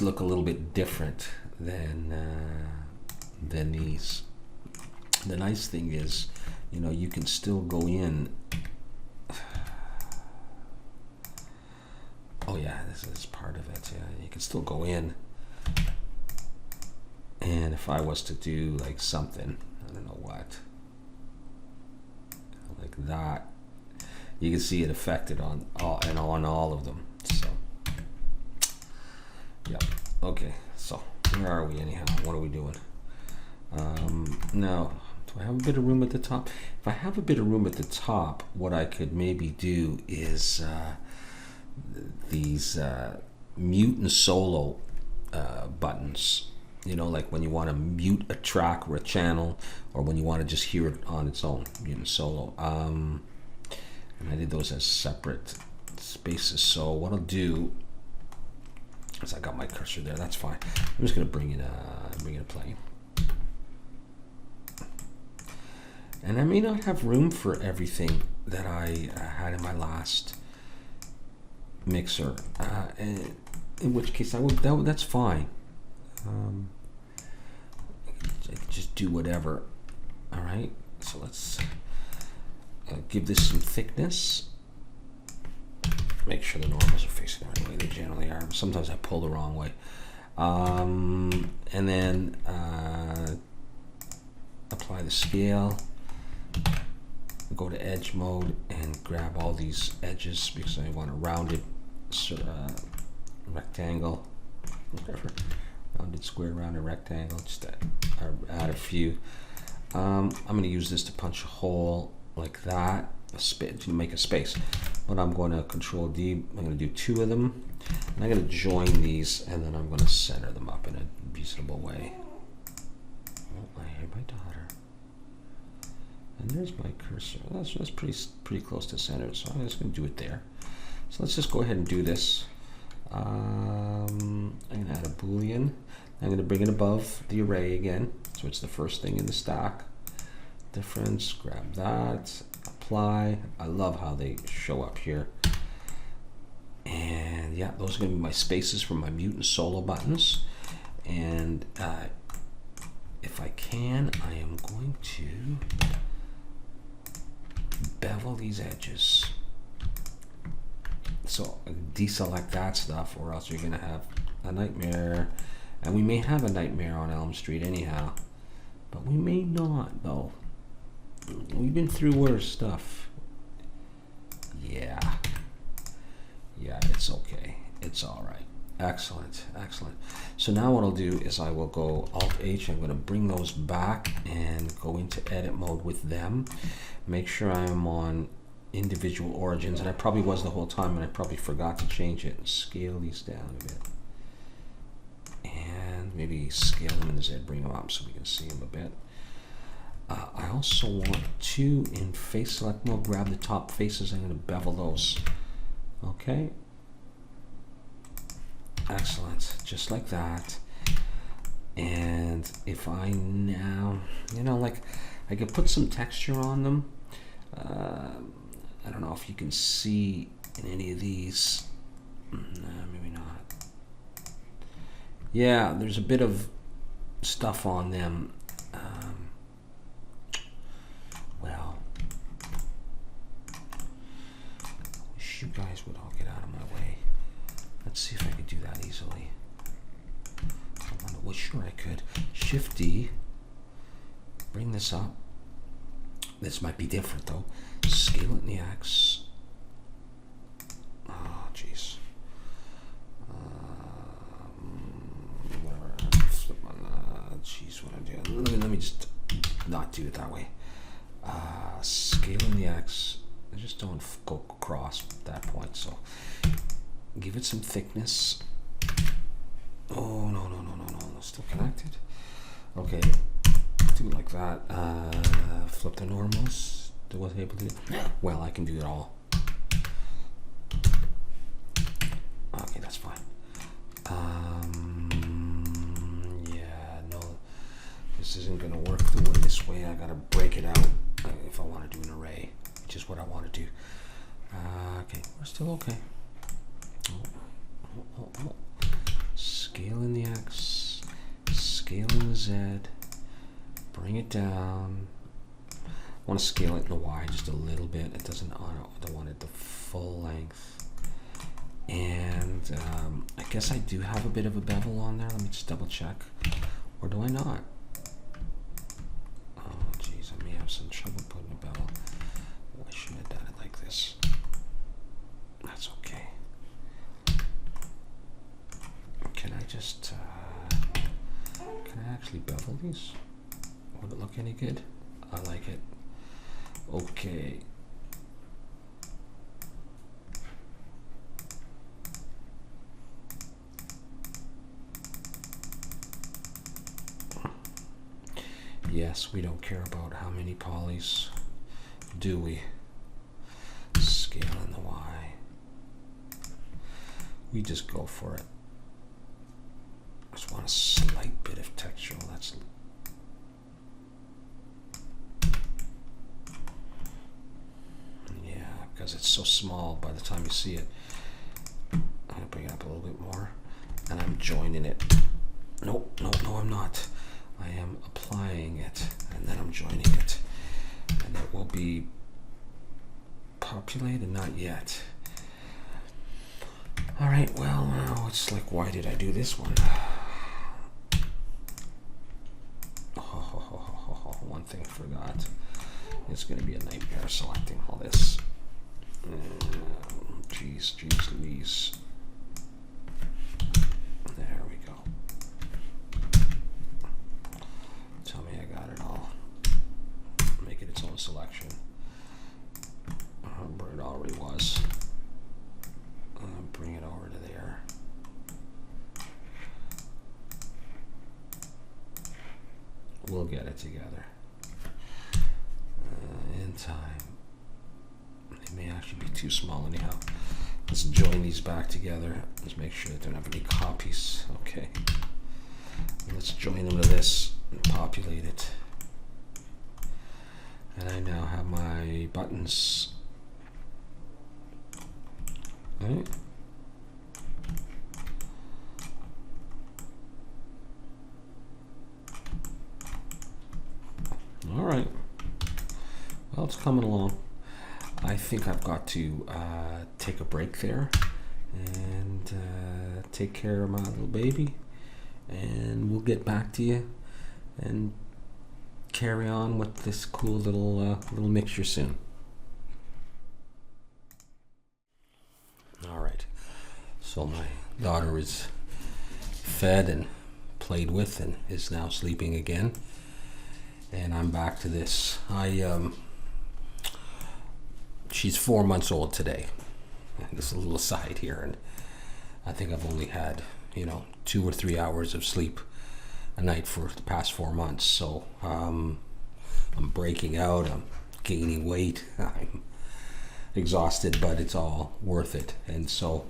look a little bit different than these. The nice thing is, you know, you can still go in. Oh yeah, this is part of it. Yeah, you can still go in. And if I was to do like something, I don't know what, like that, you can see it affected on all of them. So yeah, okay, so where are we anyhow? What are we doing? Now, do I have a bit of room at the top? If I have a bit of room at the top, what I could maybe do is these mute and solo buttons. You know, like when you want to mute a track or a channel, or when you want to just hear it on its own, mute and solo. And I did those as separate spaces. So what I'll do is, I got my cursor there. That's fine. I'm just going to bring in a plane. And I may not have room for everything that I had in my last mixer, in which case that's fine. I can just do whatever. All right, so let's give this some thickness. Make sure the normals are facing the right way. They generally are. Sometimes I pull the wrong way. And then apply the scale. Go to edge mode and grab all these edges because I want a rounded rectangle, whatever, rounded square, rounded rectangle. Just add a few. I'm going to use this to punch a hole like that, to make a space. But I'm going to Control D. I'm going to do 2 of them, and I'm going to join these, and then I'm going to center them up in a reasonable way. Oh, I hear my daughter. And there's my cursor. That's pretty close to center, so I'm just going to do it there. So let's just go ahead and do this. I'm going to add a Boolean. I'm going to bring it above the array again, so it's the first thing in the stack. Difference, grab that, apply. I love how they show up here. And yeah, those are going to be my spaces for my mute and solo buttons. And if I can, I am going to bevel these edges. So deselect that stuff, or else you're going to have a nightmare. And we may have a nightmare on Elm Street anyhow, but we may not, though. We've been through worse stuff. Yeah, it's okay. It's all right. Excellent, excellent. So now what I'll do is I will go Alt-H. I'm going to bring those back and go into edit mode with them. Make sure I am on individual origins, and I probably was the whole time, and I probably forgot to change it. And scale these down a bit. And maybe scale them in the Z, bring them up so we can see them a bit. I also want to, in face select mode, grab the top faces. I'm going to bevel those. Okay. Excellent. Just like that. And if I now, like, I could put some texture on them. I don't know if you can see in any of these. Maybe not. Yeah, there's a bit of stuff on them. Well, I wish you guys would all get out of my way. Let's see if I could do that easily. Well, sure I could. Shift D. Bring this up. This might be different though. Scale it in the X. Oh, jeez. Jeez, what I'm doing. Let me just not do it that way. Scale in the X. I just don't go across that point. So give it some thickness. Oh, no. Still connected. Okay. Do it like that. Flip the normals. Was able to do. Well, I can do it all. Okay, that's fine. Yeah, no, this isn't gonna work this way. I gotta break it out if I want to do an array, which is what I want to do. Okay, we're still okay. Scale in the X, scale in the Z, bring it down. I want to scale it in the Y just a little bit. It doesn't. I don't want it the full length. And I guess I do have a bit of a bevel on there. Let me just double check. Or do I not? Oh, geez, I may have some trouble putting a bevel. I should have done it like this. That's okay. Can I just, can I actually bevel these? Would it look any good? I like it. Okay. Yes, we don't care about how many polys, do we? Scale in the Y. We just go for it. I just want a slight bit of texture. That's because it's so small by the time you see it. I'm gonna bring it up a little bit more, and I'm joining it. Nope, no, I'm not. I am applying it, and then I'm joining it, and it will be populated. Not yet. All right. Well, now it's like, why did I do this one? One thing I forgot. It's gonna be a nightmare selecting all this. Jeez, Louise. There we go. Tell me I got it all. Make it its own selection. Remember, it already was. Bring it over to there. We'll get it together. In time. They may actually be too small anyhow. Let's join these back together. Let's make sure they don't have any copies. Okay. Let's join them to this and populate it. And I now have my buttons. Right. All right. Well, it's coming along. I think I've got to take a break there and take care of my little baby, and we'll get back to you and carry on with this cool little mixture soon. All right. So my daughter is fed and played with and is now sleeping again, and I'm back to this. She's 4 months old today. This is a little aside here, and I think I've only had 2 or 3 hours of sleep a night for the past 4 months. So I'm breaking out. I'm gaining weight. I'm exhausted, but it's all worth it. And so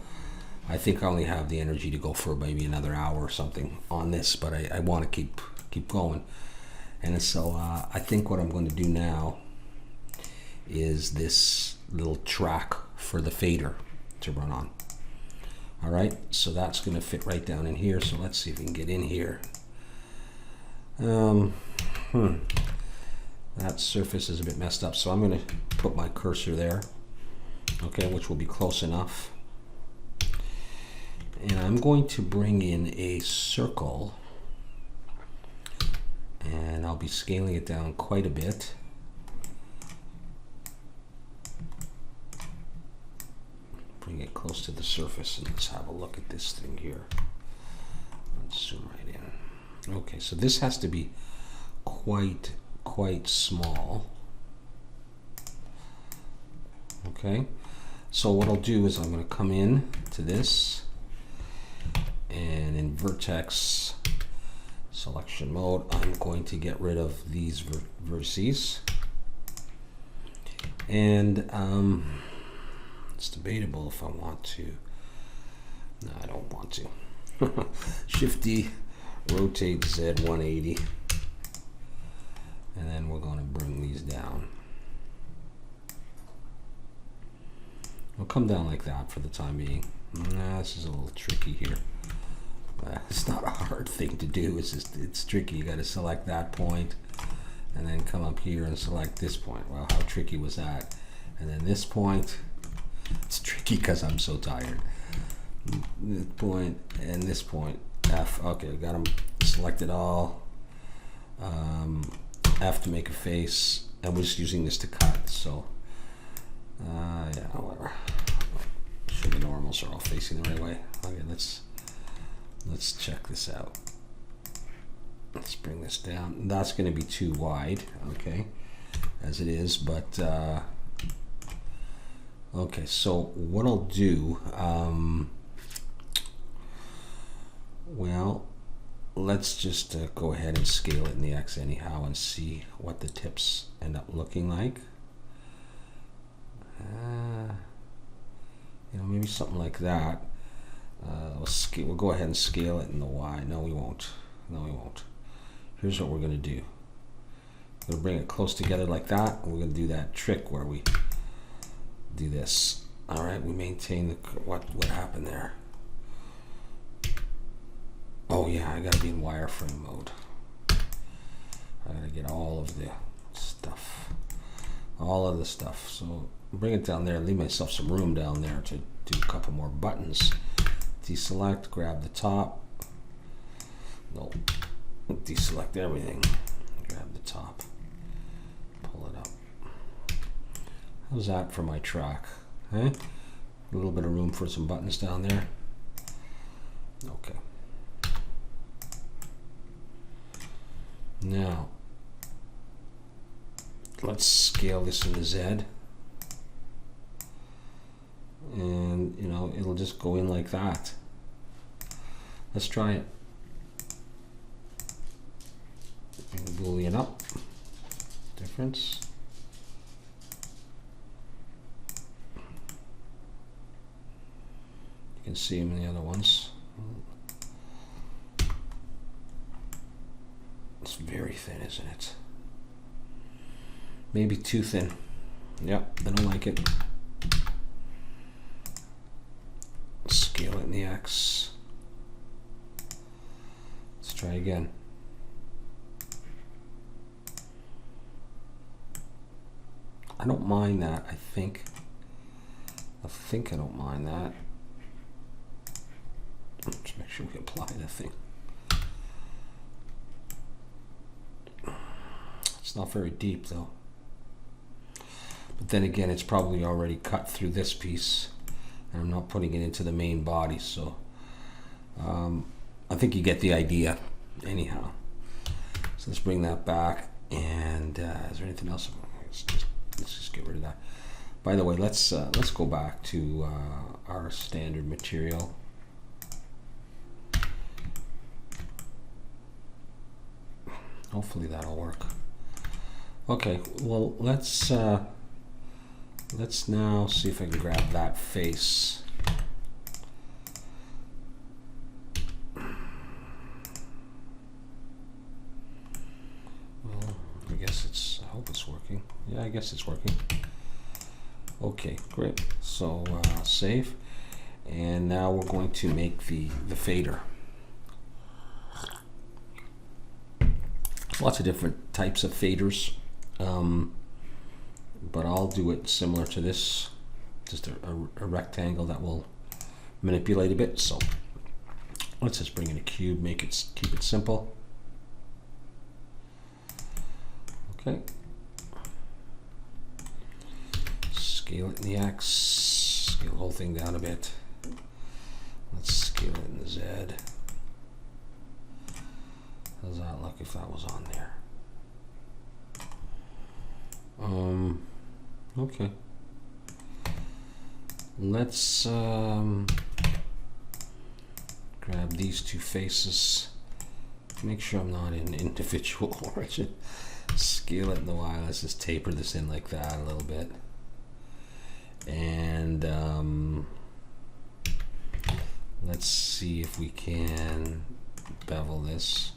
I think I only have the energy to go for maybe another hour or something on this, but I want to keep going. And so I think what I'm going to do now is this little track for the fader to run on. All right, so that's going to fit right down in here. So let's see if we can get in here. That surface is a bit messed up, so I'm going to put my cursor there, okay, which will be close enough. And I'm going to bring in a circle, and I'll be scaling it down quite a bit. Bring it close to the surface, and let's have a look at this thing here. Let's zoom right in. Okay, so this has to be quite small. Okay, so what I'll do is I'm going to come in to this, and in vertex selection mode, I'm going to get rid of these vertices, and it's debatable if I want to. No, I don't want to. Shift D, rotate Z 180, and then we're going to bring these down. We'll come down like that for the time being. This is a little tricky here. It's not a hard thing to do. It's tricky. You got to select that point, and then come up here and select this point. Well, how tricky was that? And then this point. It's tricky because I'm so tired. This point and this point. F. Okay, got them selected all. F to make a face, and we're just using this to cut. So Yeah, whatever. Sure the normals are all facing the right way. Okay, let's check this out. Let's bring this down. That's going to be too wide, okay, as it is, but okay, so what I'll do, well, let's just go ahead and scale it in the X anyhow and see what the tips end up looking like. You know, maybe something like that. We'll go ahead and scale it in the Y. No, we won't. No, we won't. Here's what we're going to do. We're going to bring it close together like that. And we're going to do that trick where we do this. All right, we maintain the what happened there. Oh yeah, I got to be in wireframe mode. I got to get all of the stuff. All of the stuff. So bring it down there, leave myself some room down there to do a couple more buttons. Deselect, grab the top. No, deselect everything. Grab the top. Pull it up. How's that for my track? Eh? A little bit of room for some buttons down there. Okay. Now, let's scale this in the Z. And, you know, it'll just go in like that. Let's try it. Boolean up. Difference. You can see them in the other ones. It's very thin, isn't it? Maybe too thin. Yep, I don't like it. Scale it in the X. Let's try again. I don't mind that, I think. I don't mind that. Let's make sure we apply the thing. It's not very deep though. But then again, it's probably already cut through this piece. And I'm not putting it into the main body, so I think you get the idea anyhow. So let's bring that back. And is there anything else? Let's just get rid of that. By the way, let's go back to our standard material. Hopefully that'll work. Okay, well let's now see if I can grab that face. Well, I hope it's working. Yeah, I guess it's working. Okay, great. So save. And now we're going to make the fader. Lots of different types of faders. But I'll do it similar to this, just a rectangle that will manipulate a bit. So let's just bring in a cube, keep it simple. Okay. Scale it in the X, scale the whole thing down a bit. Let's scale it in the Z. How does that look if that was on there? Okay. Let's grab these two faces. Make sure I'm not in individual origin. Scale it in the Y. Let's just taper this in like that a little bit. And let's see if we can bevel this.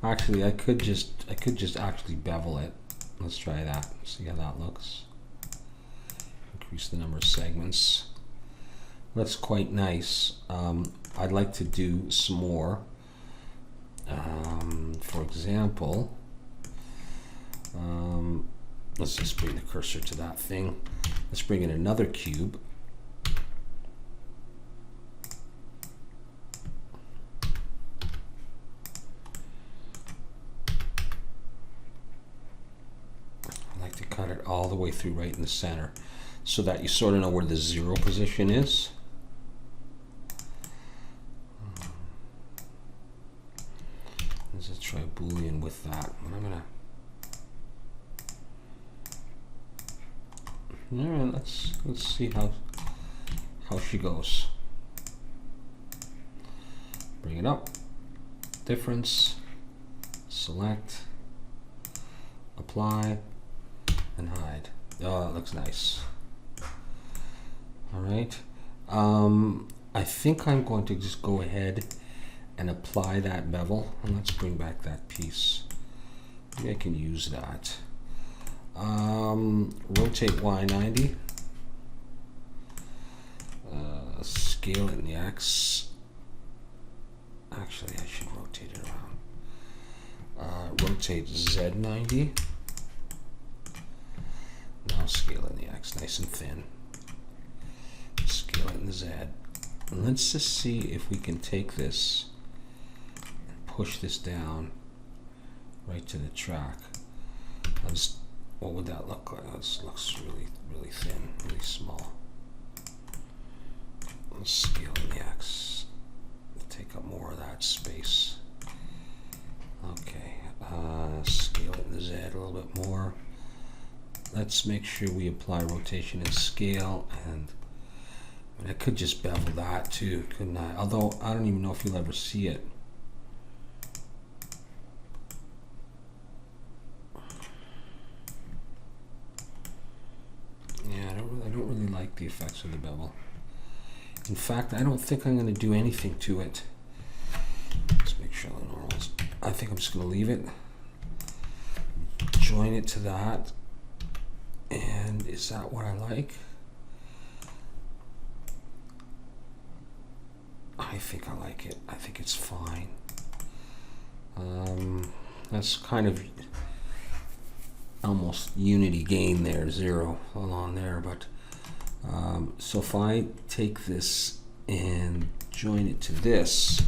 Actually, I could just actually bevel it. Let's try that. See how that looks. Increase the number of segments. That's quite nice. I'd like to do some more. For example, let's just bring the cursor to that thing. Let's bring in another cube. I like to cut it all the way through right in the center. so that you sort of know where the 0 position is. Let's just try Boolean with that. And I'm gonna. All right, let's see how she goes. Bring it up. Difference. Select. Apply. And hide. Oh, it looks nice. All right. I think I'm going to just go ahead and apply that bevel. And let's bring back that piece. Maybe I can use that. Rotate Y90. Scale it in the X. Actually, I should rotate it around. Rotate Z90. Now scale it in the X, nice and thin. Scale it in the Z. And let's just see if we can take this and push this down right to the track. What would that look like? This looks really thin, really small. Let's scale in the X. Take up more of that space. Okay, scale it in the Z a little bit more. Let's make sure we apply rotation and scale, and I could just bevel that too, couldn't I? Although I don't even know if you'll ever see it. Yeah, I don't really like the effects of the bevel. In fact, I don't think I'm going to do anything to it. Let's make sure the normals. I think I'm just going to leave it. Join it to that. And is that what I like? I think I like it. I think it's fine. That's kind of almost unity gain there, 0 along there, but so if I take this and join it to this,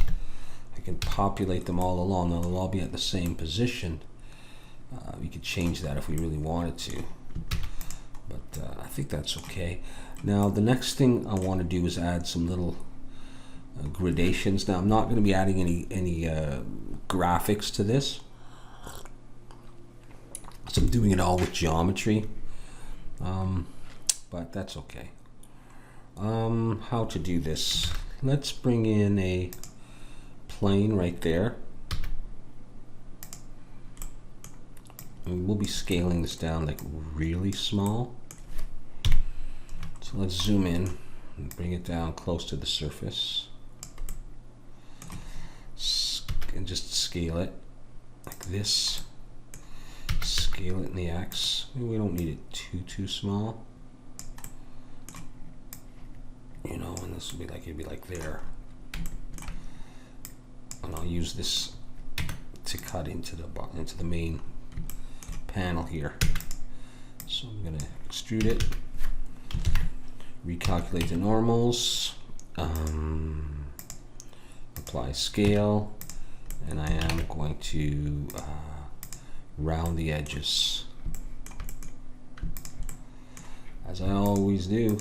I can populate them all along. Now they'll all be at the same position. We could change that if we really wanted to, but I think that's okay. Now the next thing I want to do is add some little gradations. Now I'm not going to be adding any graphics to this, so I'm doing it all with geometry, but that's okay. How to do this? Let's bring in a plane right there. And we'll be scaling this down like really small. So let's zoom in and bring it down close to the surface. And just scale it like this. Scale it in the X. We don't need it too small. You know, and this will be like, it'd be like there. And I'll use this to cut into the main panel here. So I'm going to extrude it, recalculate the normals, apply scale, and I am going to round the edges, as I always do.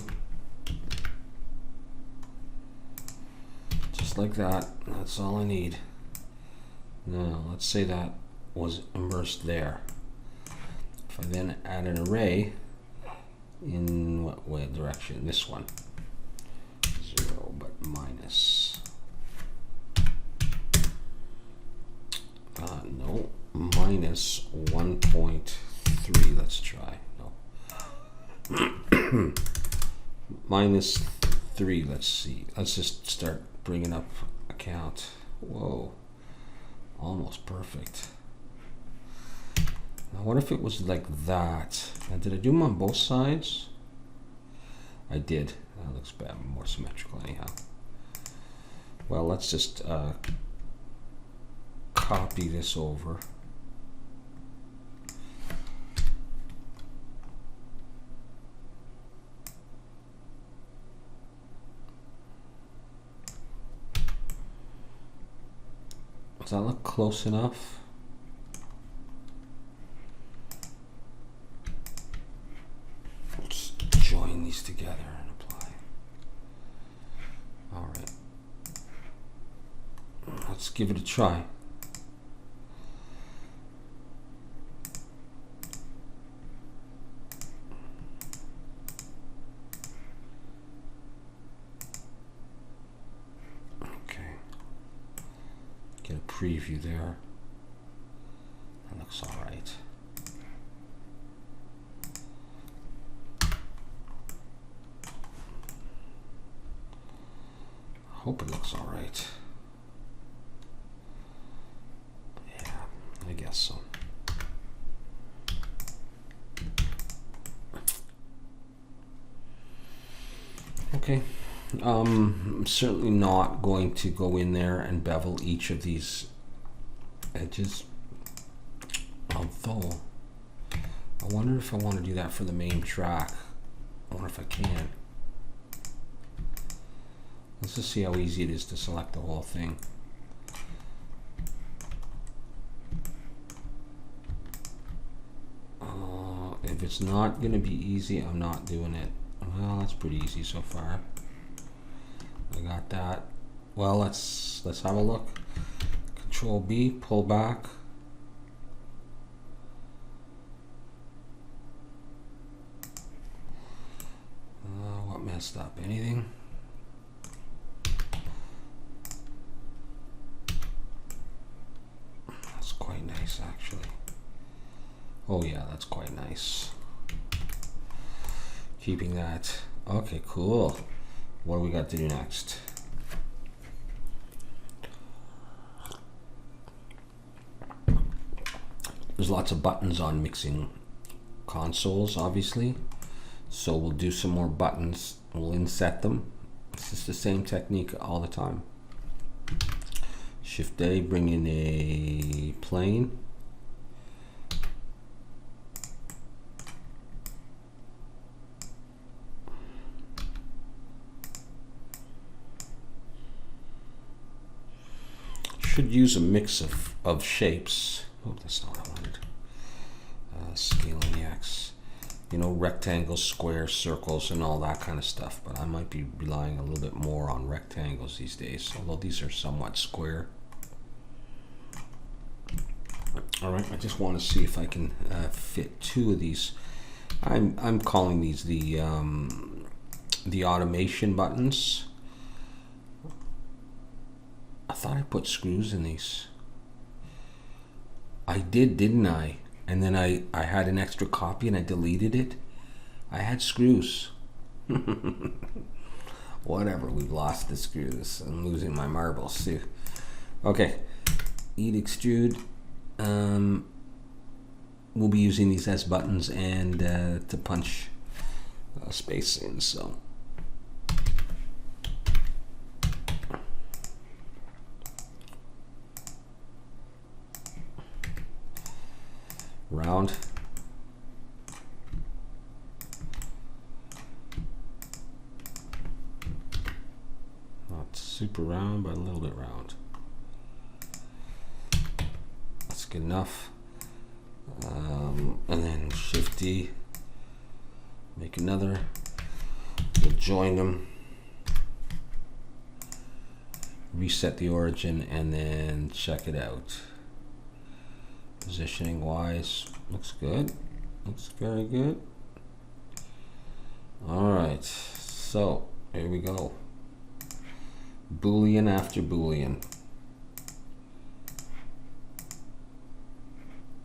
Just like that. That's all I need. Now let's say that was immersed there. If I then add an array, in what way direction? This one. 0, but minus. No, minus 1.3. Let's try. No. Minus 3. Let's see. Let's just start bringing up a count. Whoa, almost perfect. Now what if it was like that? Now, did I do them on both sides? I did. That looks bad, more symmetrical anyhow. Well, let's just copy this over. Does that look close enough? Let's join these Let's give it a try. Okay. Get a preview there. That looks all right. Hope it looks all right. Yeah, I guess so. Okay. I'm certainly not going to go in there and bevel each of these edges. Although, I wonder if I want to do that for the main track. I wonder if I can. Let's just see how easy it is to select the whole thing. If it's not going to be easy, I'm not doing it. Well, that's pretty easy so far. I got that. Well, let's have a look. Control B, pull back. What messed up? Anything? That's quite nice, actually. Oh yeah, that's quite nice. Keeping that. Okay, cool. What do we got to do next? There's lots of buttons on mixing consoles, obviously. So we'll do some more buttons. We'll inset them. It's just the same technique all the time. Shift A, bring in a plane. Should use a mix of shapes. Oh, that's not what I wanted. Scaling the X. You know, rectangles, squares, circles, and all that kind of stuff. But I might be relying a little bit more on rectangles these days, although these are somewhat square. All right, I just want to see if I can fit two of these. I'm calling these the automation buttons. I thought I put screws in these. I did, didn't I? And then I had an extra copy and I deleted it. I had screws. Whatever, we've lost the screws. I'm losing my marbles too. Okay, eat extrude. We'll be using these as buttons and to punch space in, so. Round. Not super round, but a little bit round. That's good enough. And then Shift D, make another. We'll join them. Reset the origin and then check it out. Positioning wise, looks good. Looks very good. All right, so here we go. Boolean after Boolean.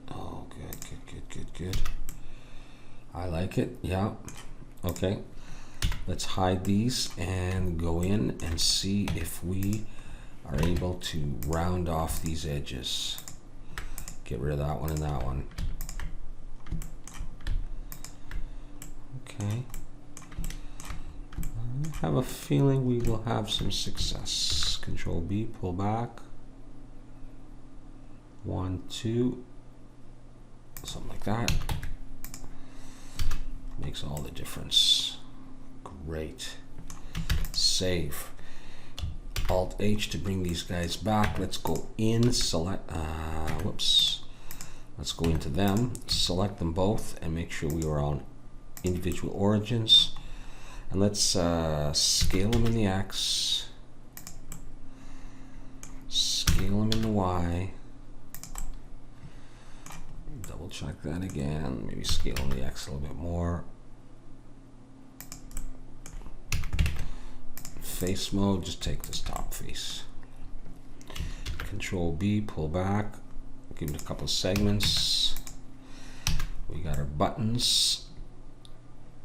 Oh, good. I like it, yeah. Okay, let's hide these and go in and see if we are able to round off these edges. Get rid of that one and that one. Okay. I have a feeling we will have some success. Control B, pull back. 1, 2. Something like that. Makes all the difference. Great. Save. Alt H to bring these guys back. Let's go in, select, whoops. Let's go into them, select them both, and make sure we are on individual origins. And let's scale them in the X. Scale Y. Double check that again. Maybe scale the X a little bit more. Face mode, just take this top face. Control B, pull back, give it a couple of segments. We got our buttons,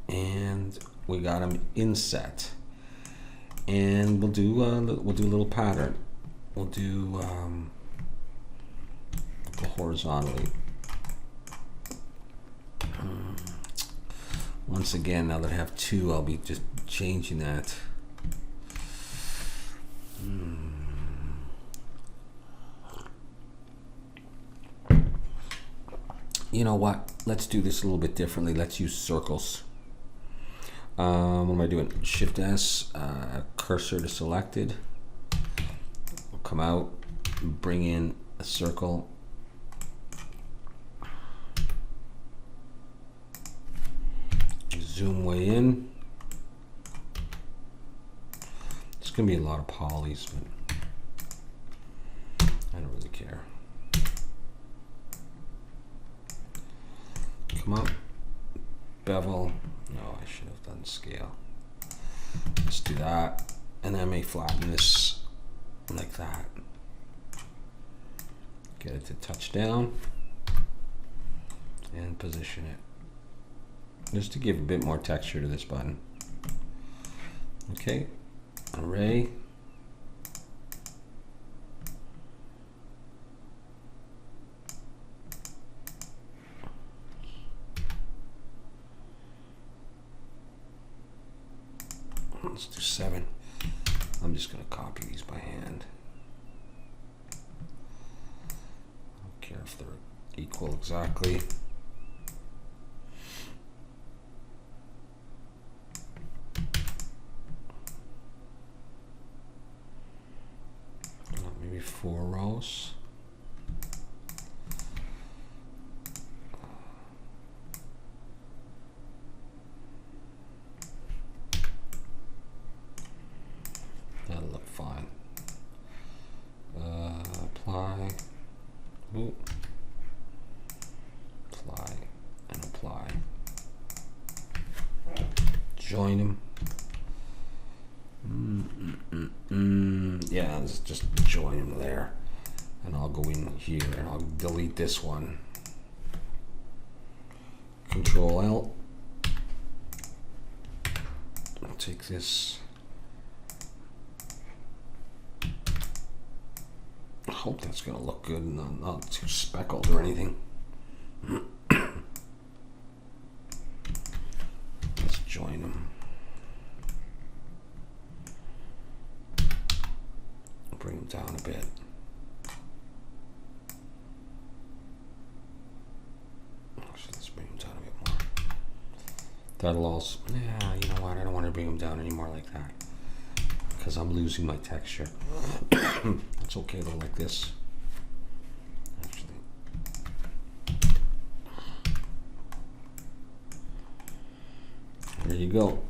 and we got them inset. And we'll do a little pattern. We'll do go horizontally. Once again, now that I have two, I'll be just changing that. You know what? Let's do this a little bit differently. Let's use circles. What am I doing? Shift S, cursor to selected. We'll come out, bring in a circle. Zoom way in. It's gonna be a lot of polys, but I don't really care. Come up, bevel. No, I should have done scale. Let's do that, and I may flatten this like that. Get it to touch down and position it, just to give a bit more texture to this button. Okay, array. Let's do 7. I'm just going to copy these by hand. I don't care if they're equal exactly. Maybe 4 rows. That'll look fine. Apply. Ooh. Apply and apply. Join them. Yeah, let's just join them there. And I'll go in here and I'll delete this one. Control L. I'll take this. I hope that's gonna look good and not too speckled or anything. Let's join them. Bring them down a bit. Actually, let's bring them down a bit more. That'll also, yeah, you know what? I don't want to bring them down anymore like that, because I'm losing my texture. It's okay though, like this. Actually, there you go.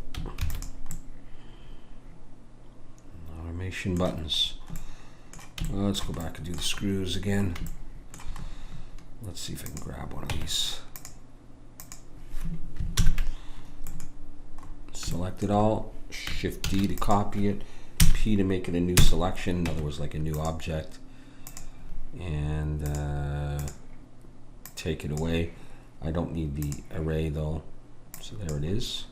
Automation buttons. Let's go back and do the screws again. Let's see if I can grab one of these. Select it all. Shift D to copy it. P to make it a new selection, in other words, like a new object, and take it away. I don't need the array though, so there it is.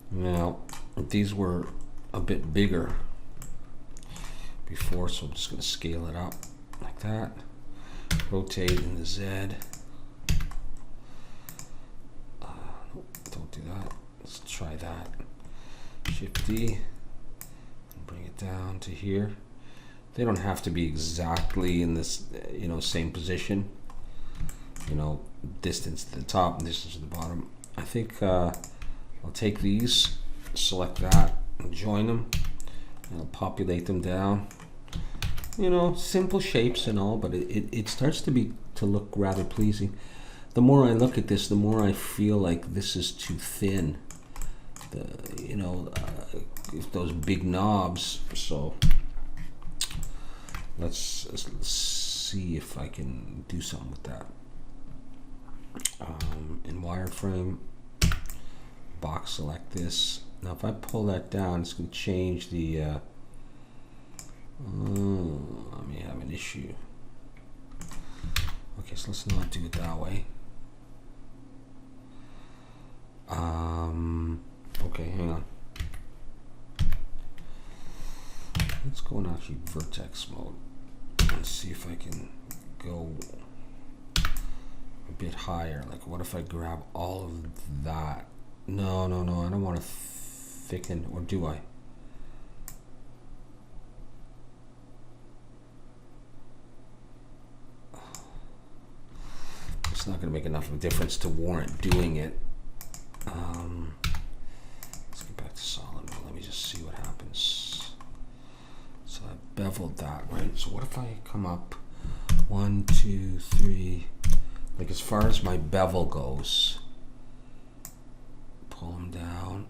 Now, these were a bit bigger before, so I'm just going to scale it up like that. Rotate in the Z. Don't do that. Let's try that. Shift D and bring it down to here. They don't have to be exactly in this, same position. Distance to the top and distance to the bottom. I think I'll take these, select that, and join them, and I'll populate them down. You know, simple shapes and all, but it starts to look rather pleasing. The more I look at this, the more I feel like this is too thin. Those big knobs. So let's see if I can do something with that. In Wireframe, box select this. Now if I pull that down, it's going to change the I may have an issue. Okay, so let's not do it that way. Okay, hang on. Let's go in actually vertex mode and see if I can go a bit higher. Like, what if I grab all of that? No, I don't want to thicken, or do I? It's not going to make enough of a difference to warrant doing it. Let's get back to solid mode. Let me just see what happens. So I beveled that, right? So what if I come up 1, 2, 3, like as far as my bevel goes, pull them down.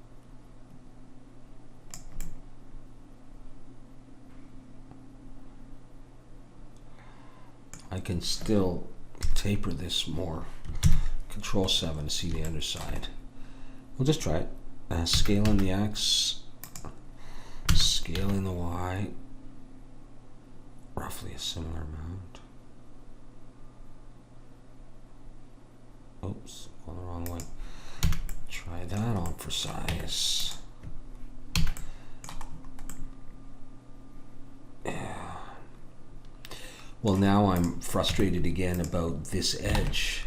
I can still taper this more. Control 7 to see the underside. We'll just try it. Scaling the X, scaling the Y, roughly a similar amount. Oops, going the wrong way. Try that on for size. Yeah. Well, now I'm frustrated again about this edge.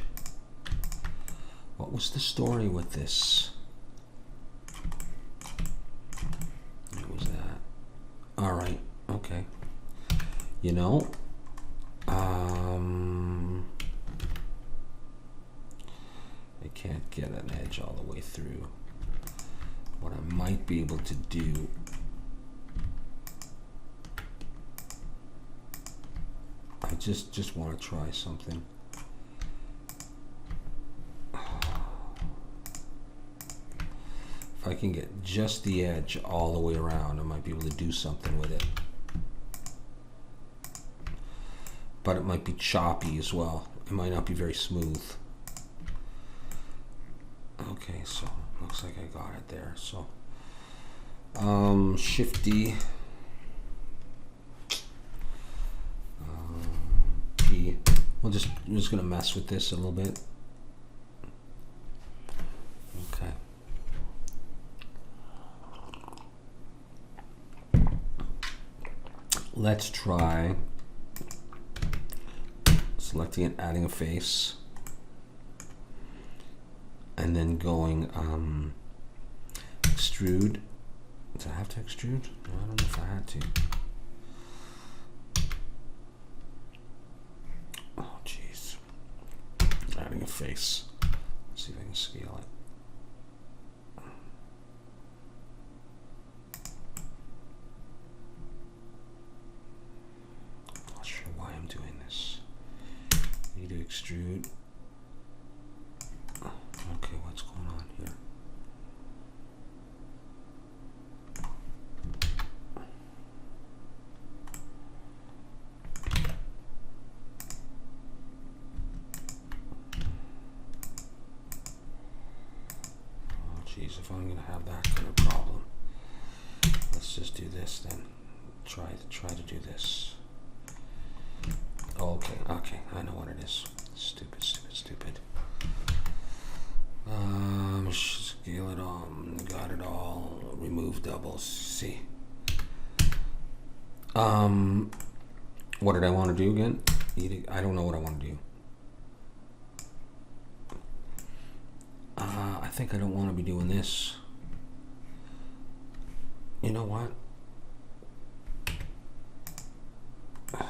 What was the story with this? What was that? All right, okay. You know, I can't get an edge all the way through. What I might be able to do, I just want to try something. If I can get just the edge all the way around, I might be able to do something with it. But it might be choppy as well. It might not be very smooth. Okay, so looks like I got it there. So Shift D, P. I'm just gonna mess with this a little bit. Okay. Let's try selecting and adding a face, and then going extrude. Did I have to extrude? No, I don't know if I had to. Oh, jeez. Adding a face. Let's see if I can scale it. Not sure why I'm doing this. Need to extrude. Okay, what's going on here? Oh geez, if I'm gonna have that kind of problem, let's just do this then. Try to do this. Oh, okay, I know what it is. Stupid. Scale it all, got it all, remove doubles, see. What did I want to do again? I don't know what I want to do. I think I don't want to be doing this. You know what? I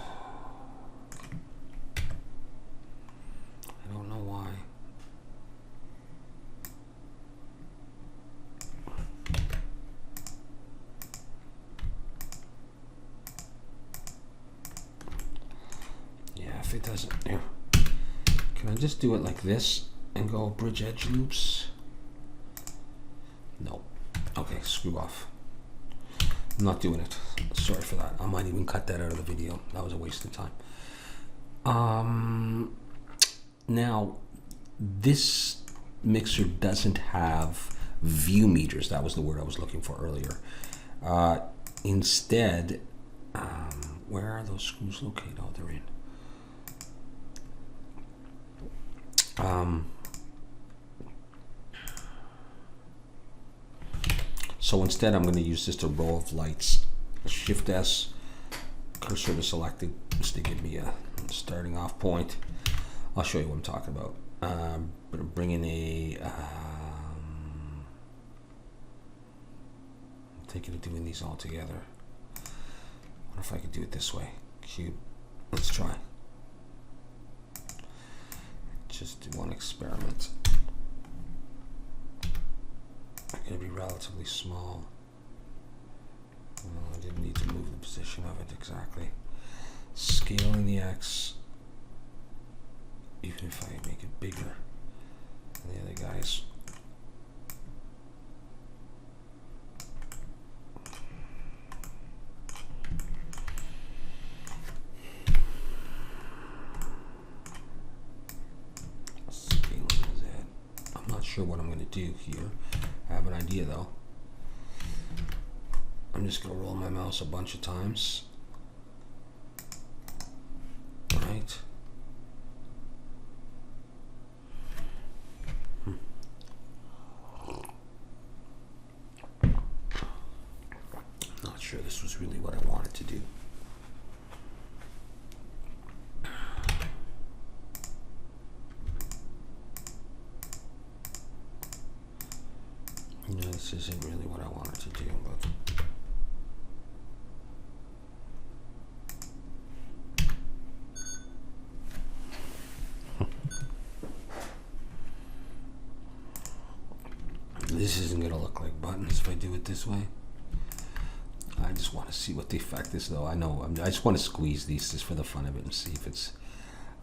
don't know why. if it doesn't. Here. Can I just do it like this and go bridge edge loops? No. Okay, screw off. I'm not doing it. Sorry for that. I might even cut that out of the video. That was a waste of time. Now, this mixer doesn't have view meters. That was the word I was looking for earlier. Instead, where are those screws located? Oh, they're in. So instead, I'm going to use just a row of lights. Shift S, cursor to selected, just to give me a starting off point. I'll show you what I'm talking about. Bring in a. I'm thinking of doing these all together. What if I could do it this way? Cube. Let's try. Just do one experiment. I'm going to be relatively small. I didn't need to move the position of it exactly. Scale in the X. Even if I make it bigger than the other guys. Scale in Z. I'm not sure what I'm going to do here. I have an idea though. I'm just going to roll my mouse a bunch of times. Right. Not sure this was really what I wanted to do. No, this isn't really what I wanted to do, but this isn't going to look like buttons if I do it this way. I just want to see what the effect is, though. I know I just want to squeeze these just for the fun of it and see if it's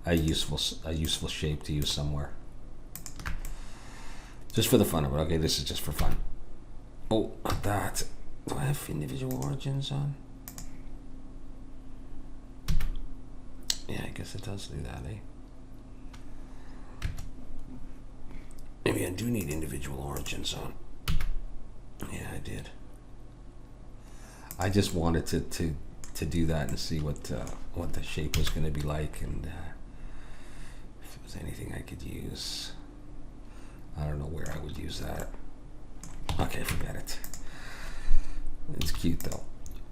a useful shape to use somewhere. Just for the fun of it. Okay, this is just for fun. Oh, that. Do I have individual origins on? Yeah, I guess it does do that, eh? Maybe I do need individual origins on. Yeah, I did. I just wanted to do that and see what the shape was going to be like, and if there was anything I could use. I don't know where I would use that. Okay, forget it. It's cute though.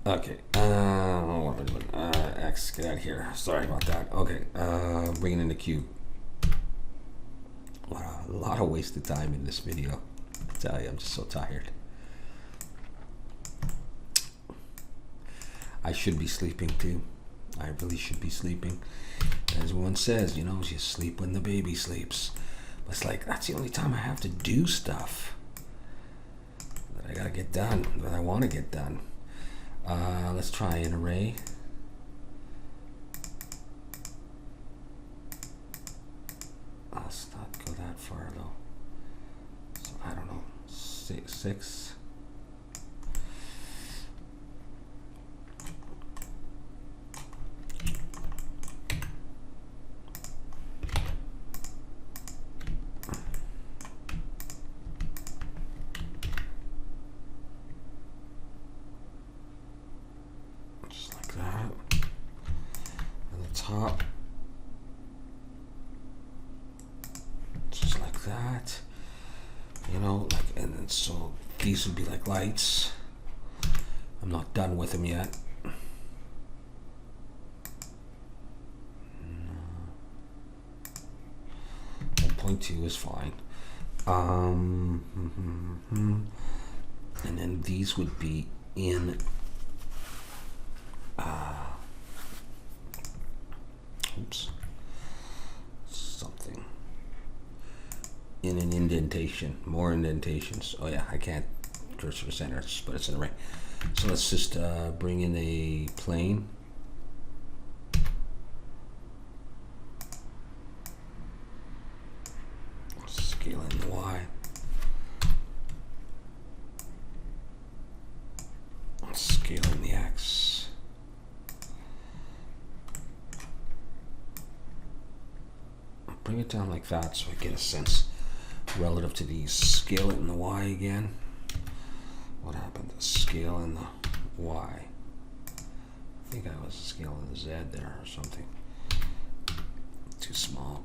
Okay. What am I doing? X, get out of here. Sorry about that. Okay. Bringing in the cube. Wow, a lot of wasted time in this video. I tell you, I'm just so tired. I should be sleeping too. I really should be sleeping. As one says, you know, you sleep when the baby sleeps. But it's like, that's the only time I have to do stuff that I gotta get done, that I want to get done. Let's try an array. Let's not go that far though. So I don't know, six. Top, just like that, you know, like, and then so these would be like lights. I'm not done with them yet. 1.2 is fine. And then these would be in something in an indentation, more indentations. Oh yeah, I can't cursor center, but it's an array. So let's just bring in a plane. Scaling the Y. Scaling the X. Bring it down like that so I get a sense relative to these. Scale it in the Y again. What happened to scale in the Y? I think I was scaling the Z there or something. Too small.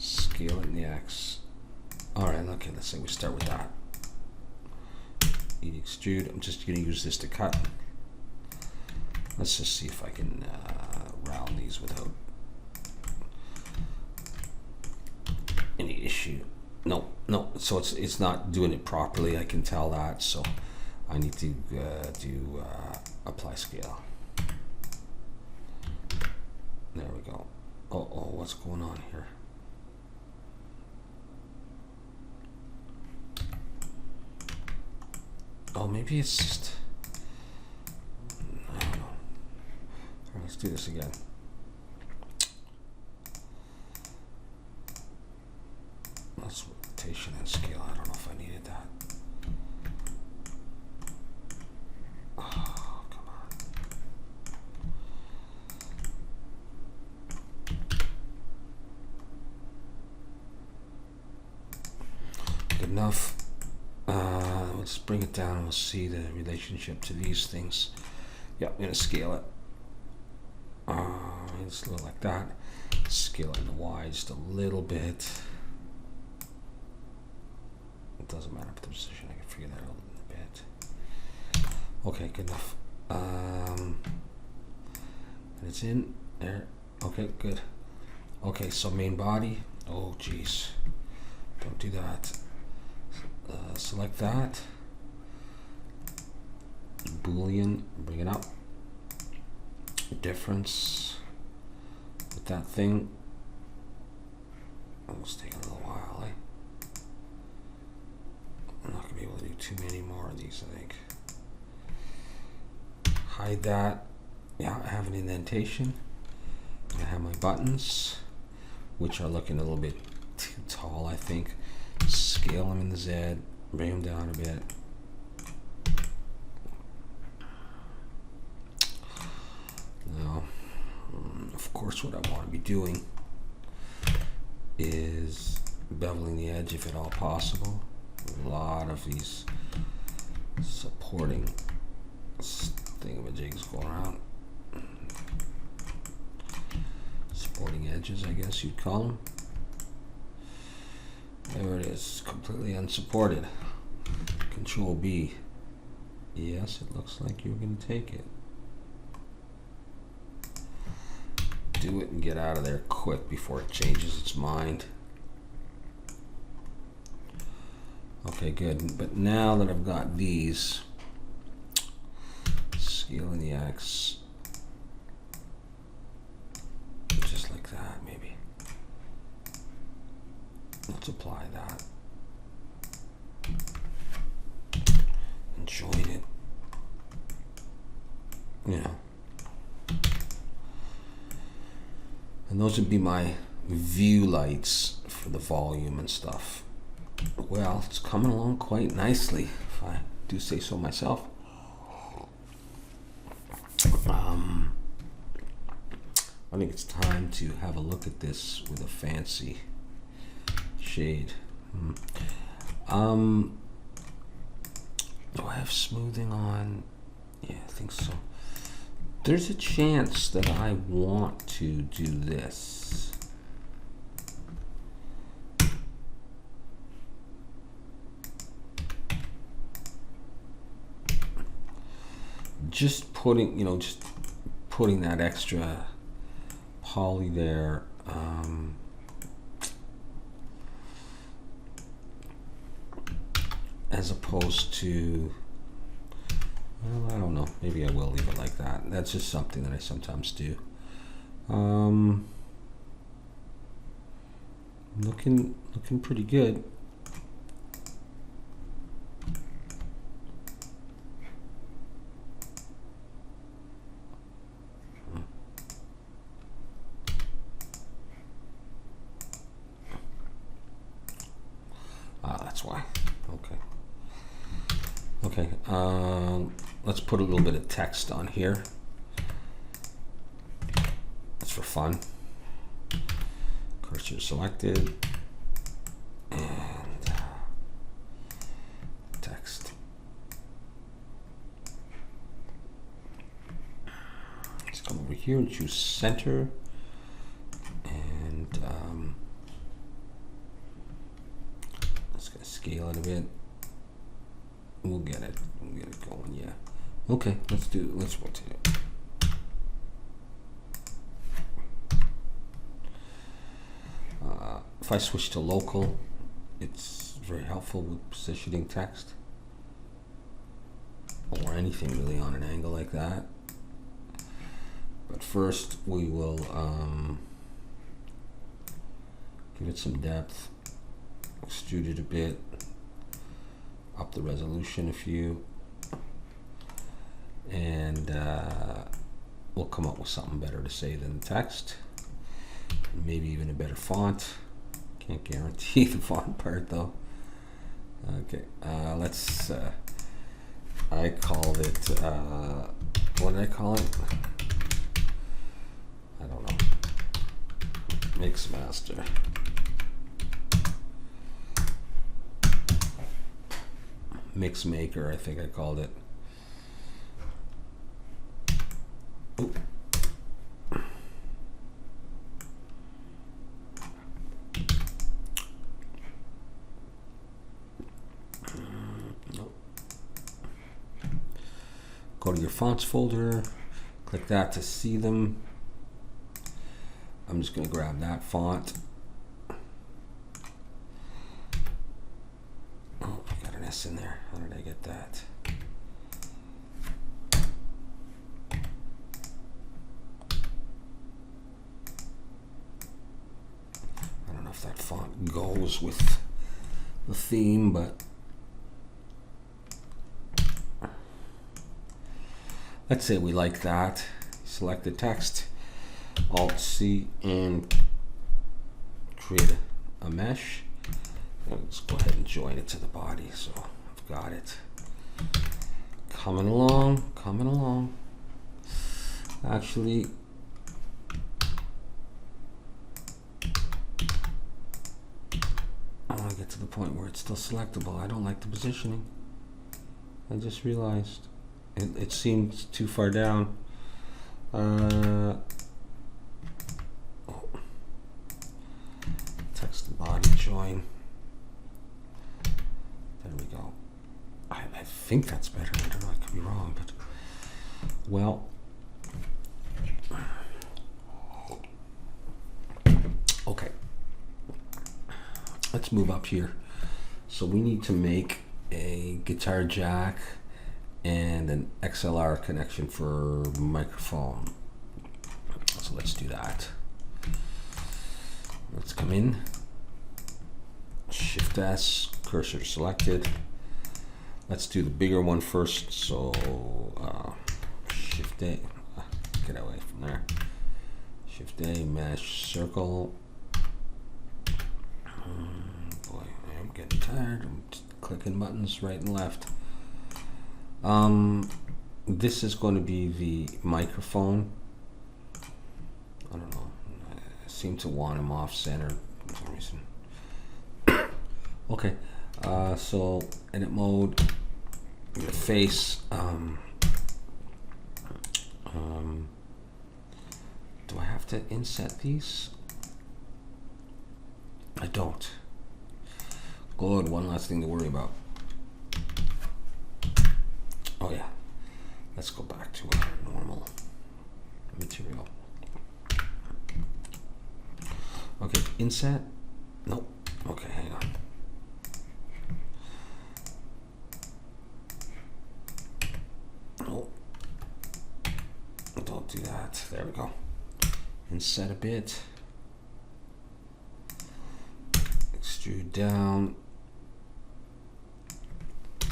Scale it in the X. Alright, okay, let's say we start with that. Extrude. I'm just going to use this to cut. Let's just see if I can round these without any issue. No, so it's not doing it properly. I can tell that, so I need to do apply scale. There we go. Oh, what's going on here? Oh, maybe it's just, I don't know. All right, let's do this again. That's rotation and scale. I don't know if I needed that. Oh, come on. Good enough. Let's bring it down and we'll see the relationship to these things. Yeah, I'm going to scale it. Just a little like that. Scale it in the Y just a little bit. It doesn't matter the position. I can figure that out in a bit. Okay, good enough. And it's in there. Okay, good. Okay, so main body. Oh, geez. Don't do that. Select that. Boolean, bring it up. Difference with that thing. It's taking a little while, eh? I'm not gonna be able to do too many more of these, I think. Hide that. Yeah, I have an indentation. I have my buttons, which are looking a little bit too tall, I think. Scale them in the Z, bring them down a bit. Now, of course, what I want to be doing is beveling the edge if at all possible. A lot of these supporting thingamajigs going around. Supporting edges, I guess you'd call them. There it is, completely unsupported. Control B. Yes, it looks like you're going to take it. Do it and get out of there quick before it changes its mind. Okay, good. But now that I've got these, scale in the X, just like that, maybe. Let's apply that and join it. You know. And those would be my view lights for the volume and stuff. Well, it's coming along quite nicely, if I do say so myself. I think it's time to have a look at this with a fancy shade. Do I have smoothing on? Yeah, I think so. There's a chance that I want to do this. Just putting, just putting that extra poly there. As opposed to, well, I don't know. Maybe I will leave it like that. That's just something that I sometimes do. Looking pretty good. Okay, let's put a little bit of text on here. That's for fun. Cursor selected, and text. Let's come over here and choose center, and let's scale it a bit. We'll get it going. Yeah. Okay, let's rotate it. If I switch to local, it's very helpful with positioning text or anything really on an angle like that. But first we will give it some depth, extrude it a bit, up the resolution a few, and we'll come up with something better to say than the text. Maybe even a better font. Can't guarantee the font part though. Okay, let's I called it what did I call it? I don't know. Mix master. Mix maker, I think I called it. Ooh. Go to your fonts folder, click that to see them. I'm just going to grab that font. Oh, I got an S in there. How did I get that? I don't know if that font goes with the theme, but let's say we like that. Select the text, Alt-C, and create a mesh. Let's go ahead and join it to the body. So I've got it. Coming along, coming along. Actually, I want to get to the point where it's still selectable. I don't like the positioning. I just realized. It seems too far down. Text and body join. There we go. I think that's better. I don't know. I could be wrong, but well. Okay. Let's move up here. So we need to make a guitar jack and an XLR connection for microphone. So let's do that. Let's come in, Shift S, cursor selected. Let's do the bigger one first. So Shift A, get away from there. Shift A, mesh circle. Boy, I'm getting tired. I'm clicking buttons right and left. This is going to be the microphone. I don't know. I seem to want him off center for some reason. Okay. So edit mode. The face. Do I have to inset these? I don't. Good. One last thing to worry about. Oh yeah, let's go back to our normal material. Okay, inset. Nope. Okay, hang on. Nope. Don't do that. There we go. Inset a bit. Extrude down.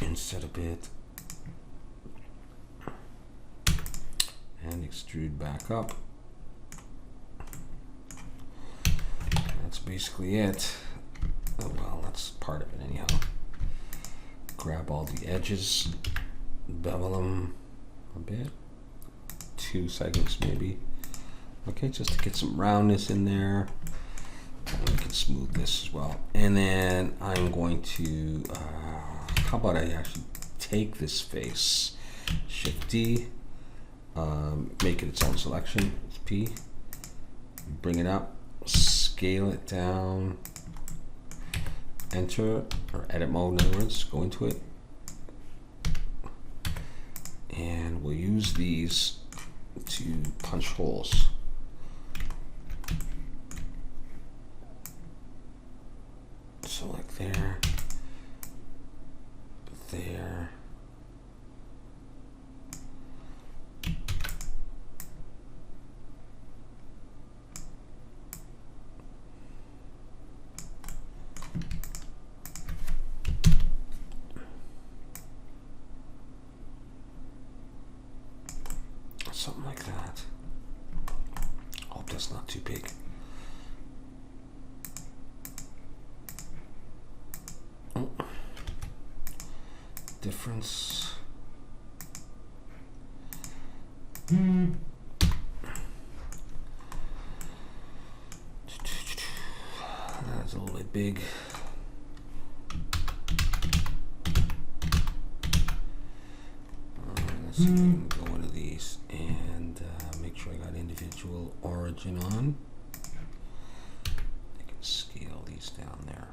Inset a bit. And extrude back up. That's basically it. Oh well, that's part of it anyhow. grab all the edges, bevel them a bit, 2 segments maybe. Okay, just to get some roundness in there. And we can smooth this as well. And then I'm going to, how about I actually take this face, Shift D, make it its own selection, it's P, bring it up, scale it down, enter, or edit mode in other words, go into it. And we'll use these to punch holes. So like there, there. Something like that. Hope that's not too big. Oh. Difference. That's a little bit big. Let's see if I can go into these and make sure I got individual origin on. I can scale these down there.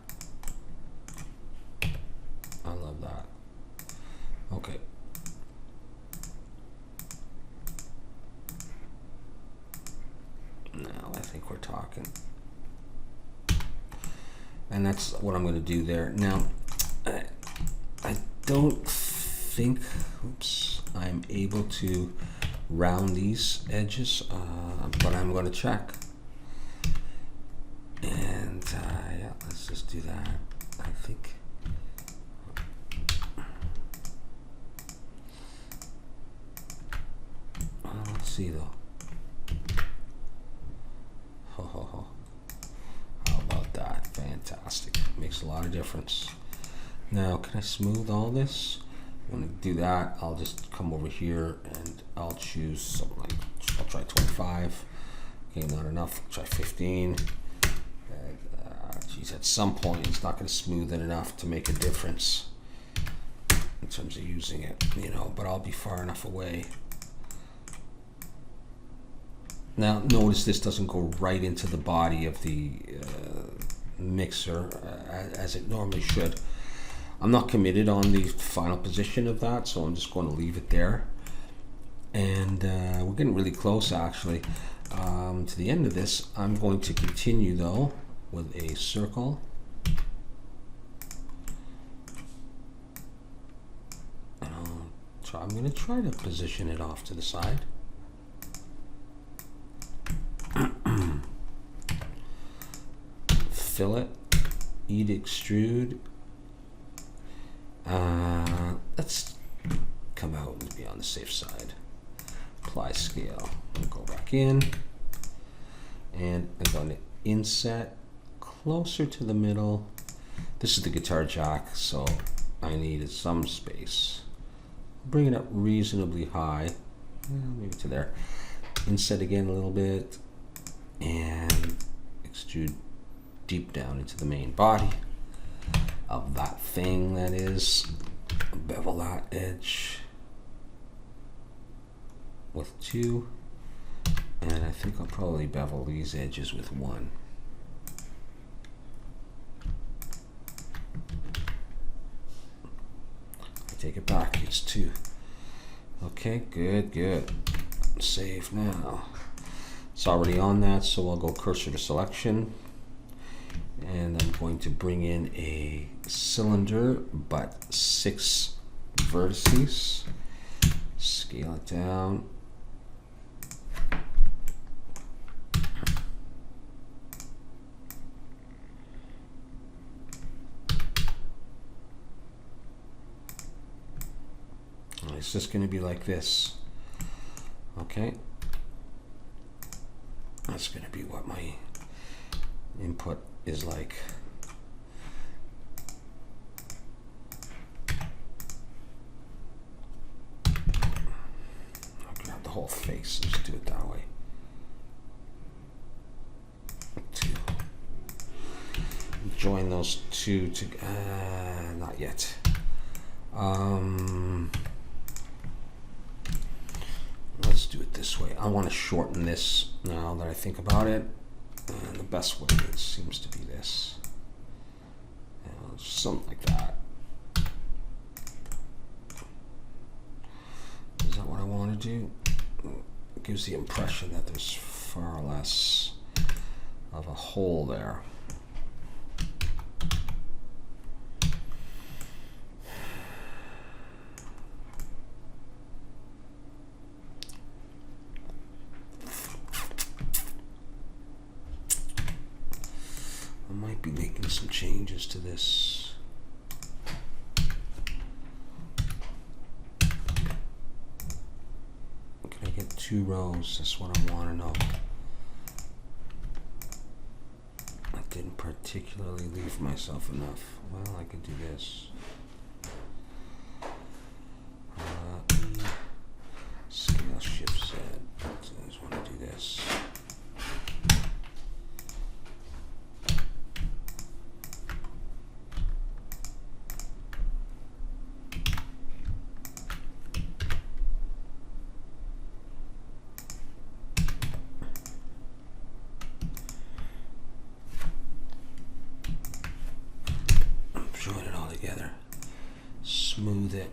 I love that. Okay. Now I think we're talking. And that's what I'm going to do there. Now, I don't think, oops, I'm able to round these edges, but I'm going to check. And yeah, let's just do that. I think. Let's see though. Ho ho ho. How about that? Fantastic. Makes a lot of difference. Now, can I smooth all this? When I do that, I'll just come over here and I'll choose something like, I'll try 25. Okay, not enough. I'll try 15. Geez, at some point, it's not going to smooth it enough to make a difference in terms of using it, you know, but I'll be far enough away. Now, notice this doesn't go right into the body of the mixer as it normally should. I'm not committed on the final position of that, so I'm just going to leave it there. And we're getting really close, actually, to the end of this. I'm going to continue, though, with a circle. So I'm going to try to position it off to the side. Fillet, extrude. Let's come out and be on the safe side. Apply scale. We'll go back in, and I'm going to inset closer to the middle. This is the guitar jack, so I needed some space. Bring it up reasonably high, maybe to there. Inset again a little bit, and extrude deep down into the main body of that thing that is. Bevel that edge with 2, and I think I'll probably bevel these edges with 1. I take it back, it's 2. Okay, good, good. Save now. It's already on that, so I'll go cursor to selection, and I'm going to bring in a cylinder, but 6 vertices. Scale it down. It's just going to be like this. Okay. That's going to be what my input is like. whole face. Let's do it that way. 2. Join those two to not yet. Let's do it this way. I want to shorten this now that I think about it, and the best way seems to be this. Something like that. Is that what I want to do? It gives the impression that there's far less of a hole there. I might be making some changes to this. Can I get 2 rows? That's what I want to know. I didn't particularly leave myself enough. Well, I could do this. Scale shift Z. So I just want to do this. Join it all together. Smooth it.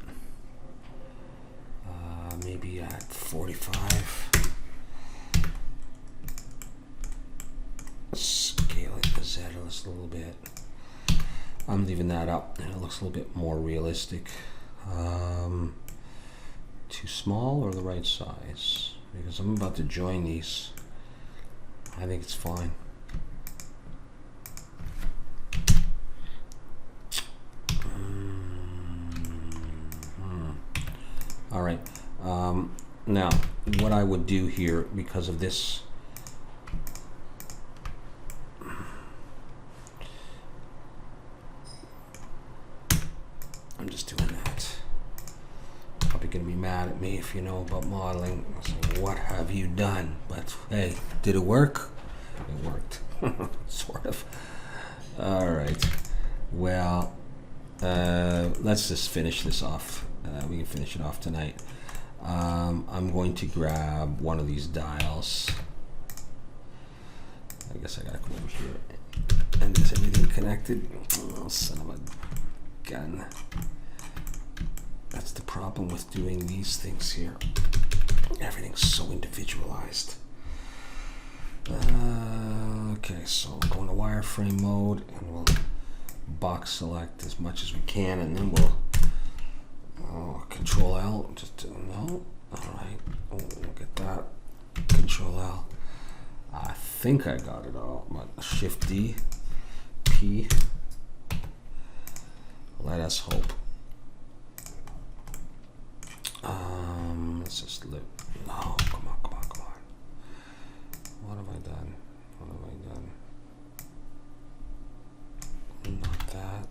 Maybe at 45. Scale it to Z a little bit. I'm leaving that up, and it looks a little bit more realistic. Too small or the right size? Because I'm about to join these. I think it's fine. All right. Now, what I would do here, because of this, I'm just doing that. Probably going to be mad at me if you know about modeling. I'll say, what have you done? But hey, did it work? It worked. Sort of. All right. Well, let's just finish this off. We can finish it off tonight. I'm going to grab one of these dials. I guess I gotta go over here. And is everything connected? Oh, son of a gun. That's the problem with doing these things here. Everything's so individualized. Okay, so we're going to wireframe mode, and we'll box select as much as we can, and then we'll Control L, just no. All right, look at that. Control L. I think I got it all. But Shift D, P. Let us hope. Let's just look. No, come on. What have I done? Not that.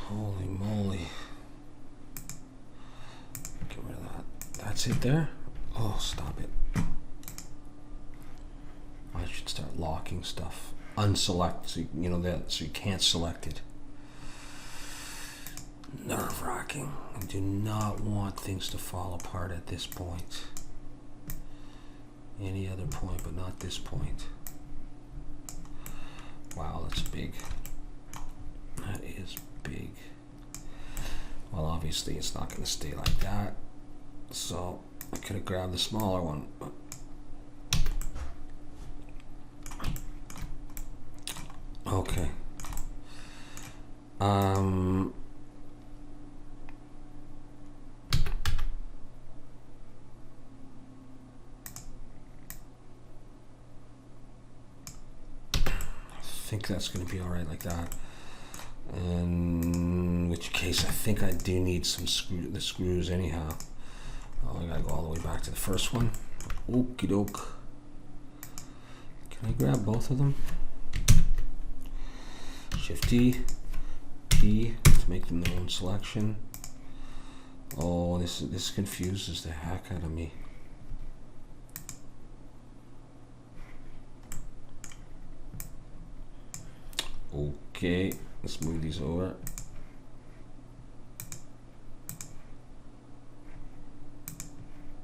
Holy moly. Get rid of that. That's it there? Oh, stop it. I should start locking stuff. Unselect, so you know that, so you can't select it. Nerve-wracking. I do not want things to fall apart at this point. Any other point, but not this point. Wow, that's big. That is big. Well, obviously it's not going to stay like that. So I could have grabbed the smaller one. Okay. think that's going to be all right like that. In which case, I think I do need some screws anyhow. Oh, I gotta go all the way back to the first one. Okie doke. Can I grab both of them? Shift T, P to make them their own selection. Oh, this confuses the heck out of me. Okay, let's move these over.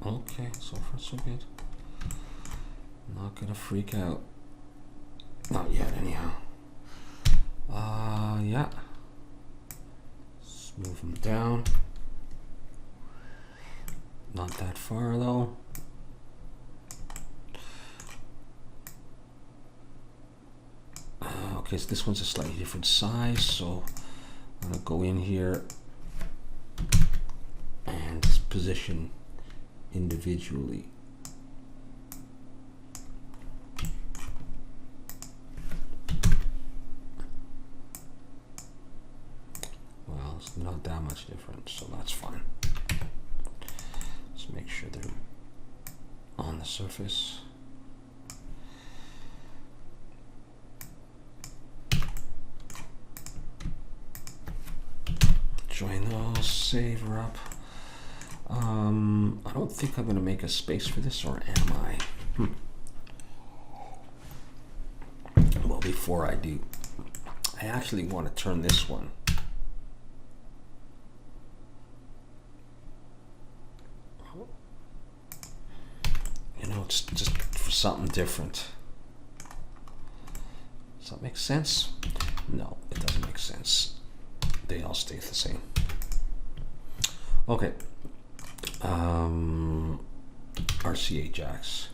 Okay, so far so good. Not gonna freak out. Not yet, anyhow. Yeah. Let's move them down. Not that far though. Okay, so this one's a slightly different size, so I'm gonna go in here and position individually. Well, it's not that much different, so that's fine. Let's make sure they're on the surface. Join those, save her up. I don't think I'm going to make a space for this, or am I? Well, before I do, I actually want to turn this one. You know, it's just for something different. Does that make sense? No, it doesn't make sense. They all stay the same. Okay. RCA jacks.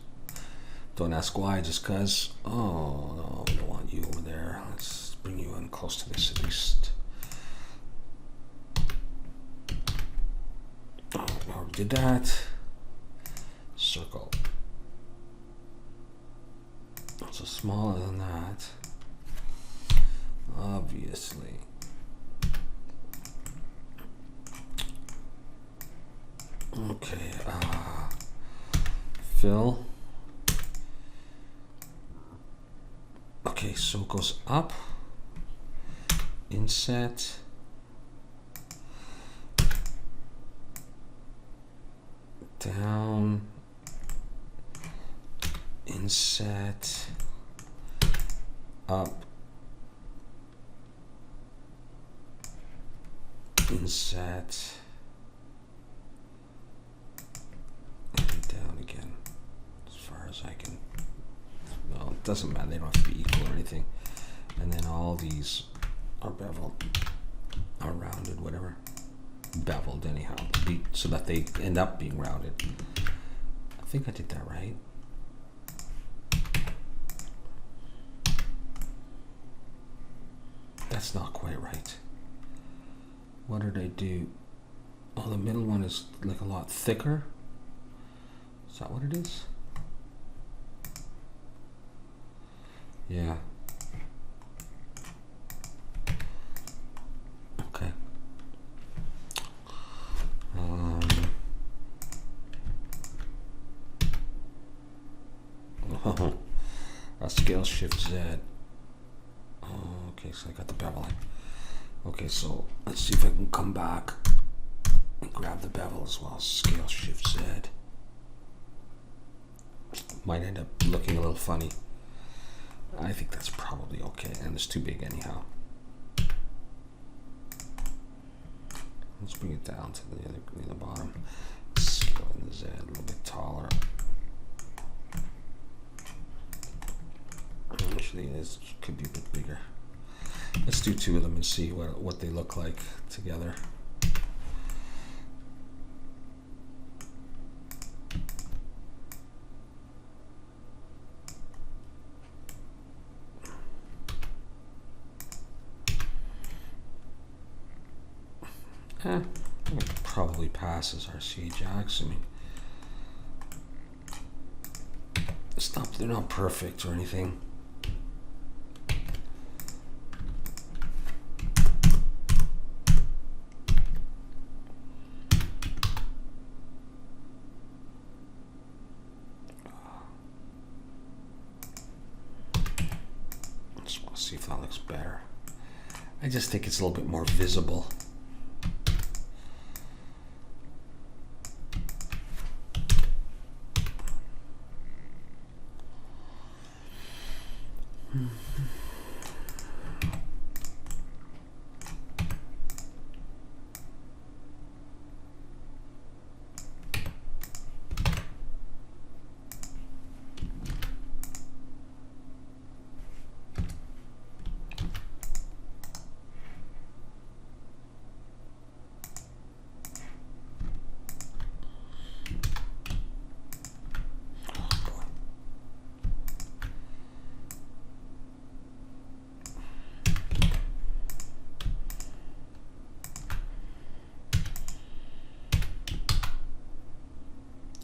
Don't ask why, just cause. Oh no, we don't want you over there. Let's bring you in close to this at least. Oh, we already did that. Circle. So smaller than that. Obviously. Okay, fill. Okay, so it goes up, inset, down, inset, up, inset, and down again, as far as I can. Well, it doesn't matter, they don't have to be equal or anything. And then all these are beveled, are rounded, whatever. Beveled anyhow, so that they end up being rounded. I think I did that right. That's not quite right. What did I do? Oh, the middle one is like a lot thicker. Is that what it is? Yeah. Okay. A scale shift Z. Oh, okay, so I got the beveling. Okay, so let's see if I can come back and grab the bevel as well. Scale shift Z. Might end up looking a little funny. I think that's probably okay, and it's too big anyhow. Let's bring it down to the bottom. Scale in the Z a little bit taller. Actually, this could be a bit bigger. Let's do two of them and see what they look like together. It probably passes RCA jacks. I mean, they're not perfect or anything. see if that looks better. I just think it's a little bit more visible.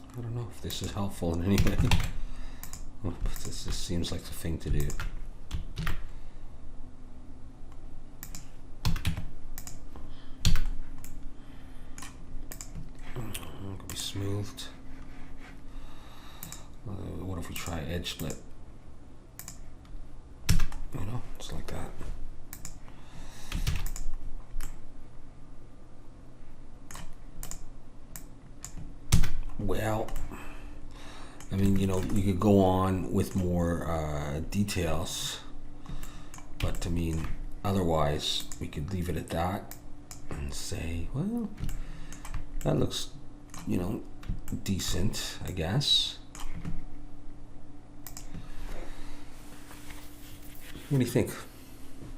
I don't know if this is helpful in any way. This just seems like the thing to do. Could be smoothed. What if we try edge split? You know, it's like that. Well, I mean, you know, you could go on with more details, but I mean, otherwise, we could leave it at that and say, well, that looks, you know, decent, I guess. What do you think?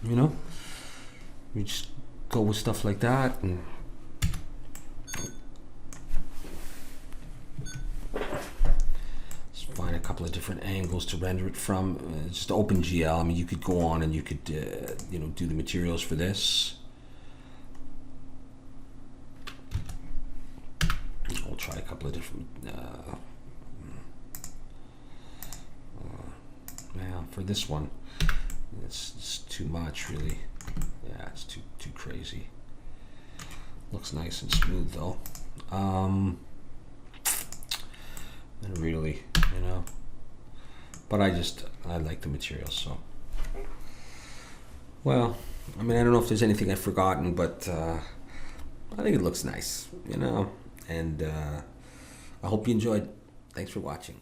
You know, we just go with stuff like that and find a couple of different angles to render it from. Just OpenGL. I mean, you could go on and you could, you know, do the materials for this. We'll try a couple of different. Well, for this one, it's too much, really. Yeah, it's too crazy. Looks nice and smooth though. And really, you know, but I like the material, so. Well, I mean, I don't know if there's anything I've forgotten, but I think it looks nice, you know, and I hope you enjoyed. Thanks for watching.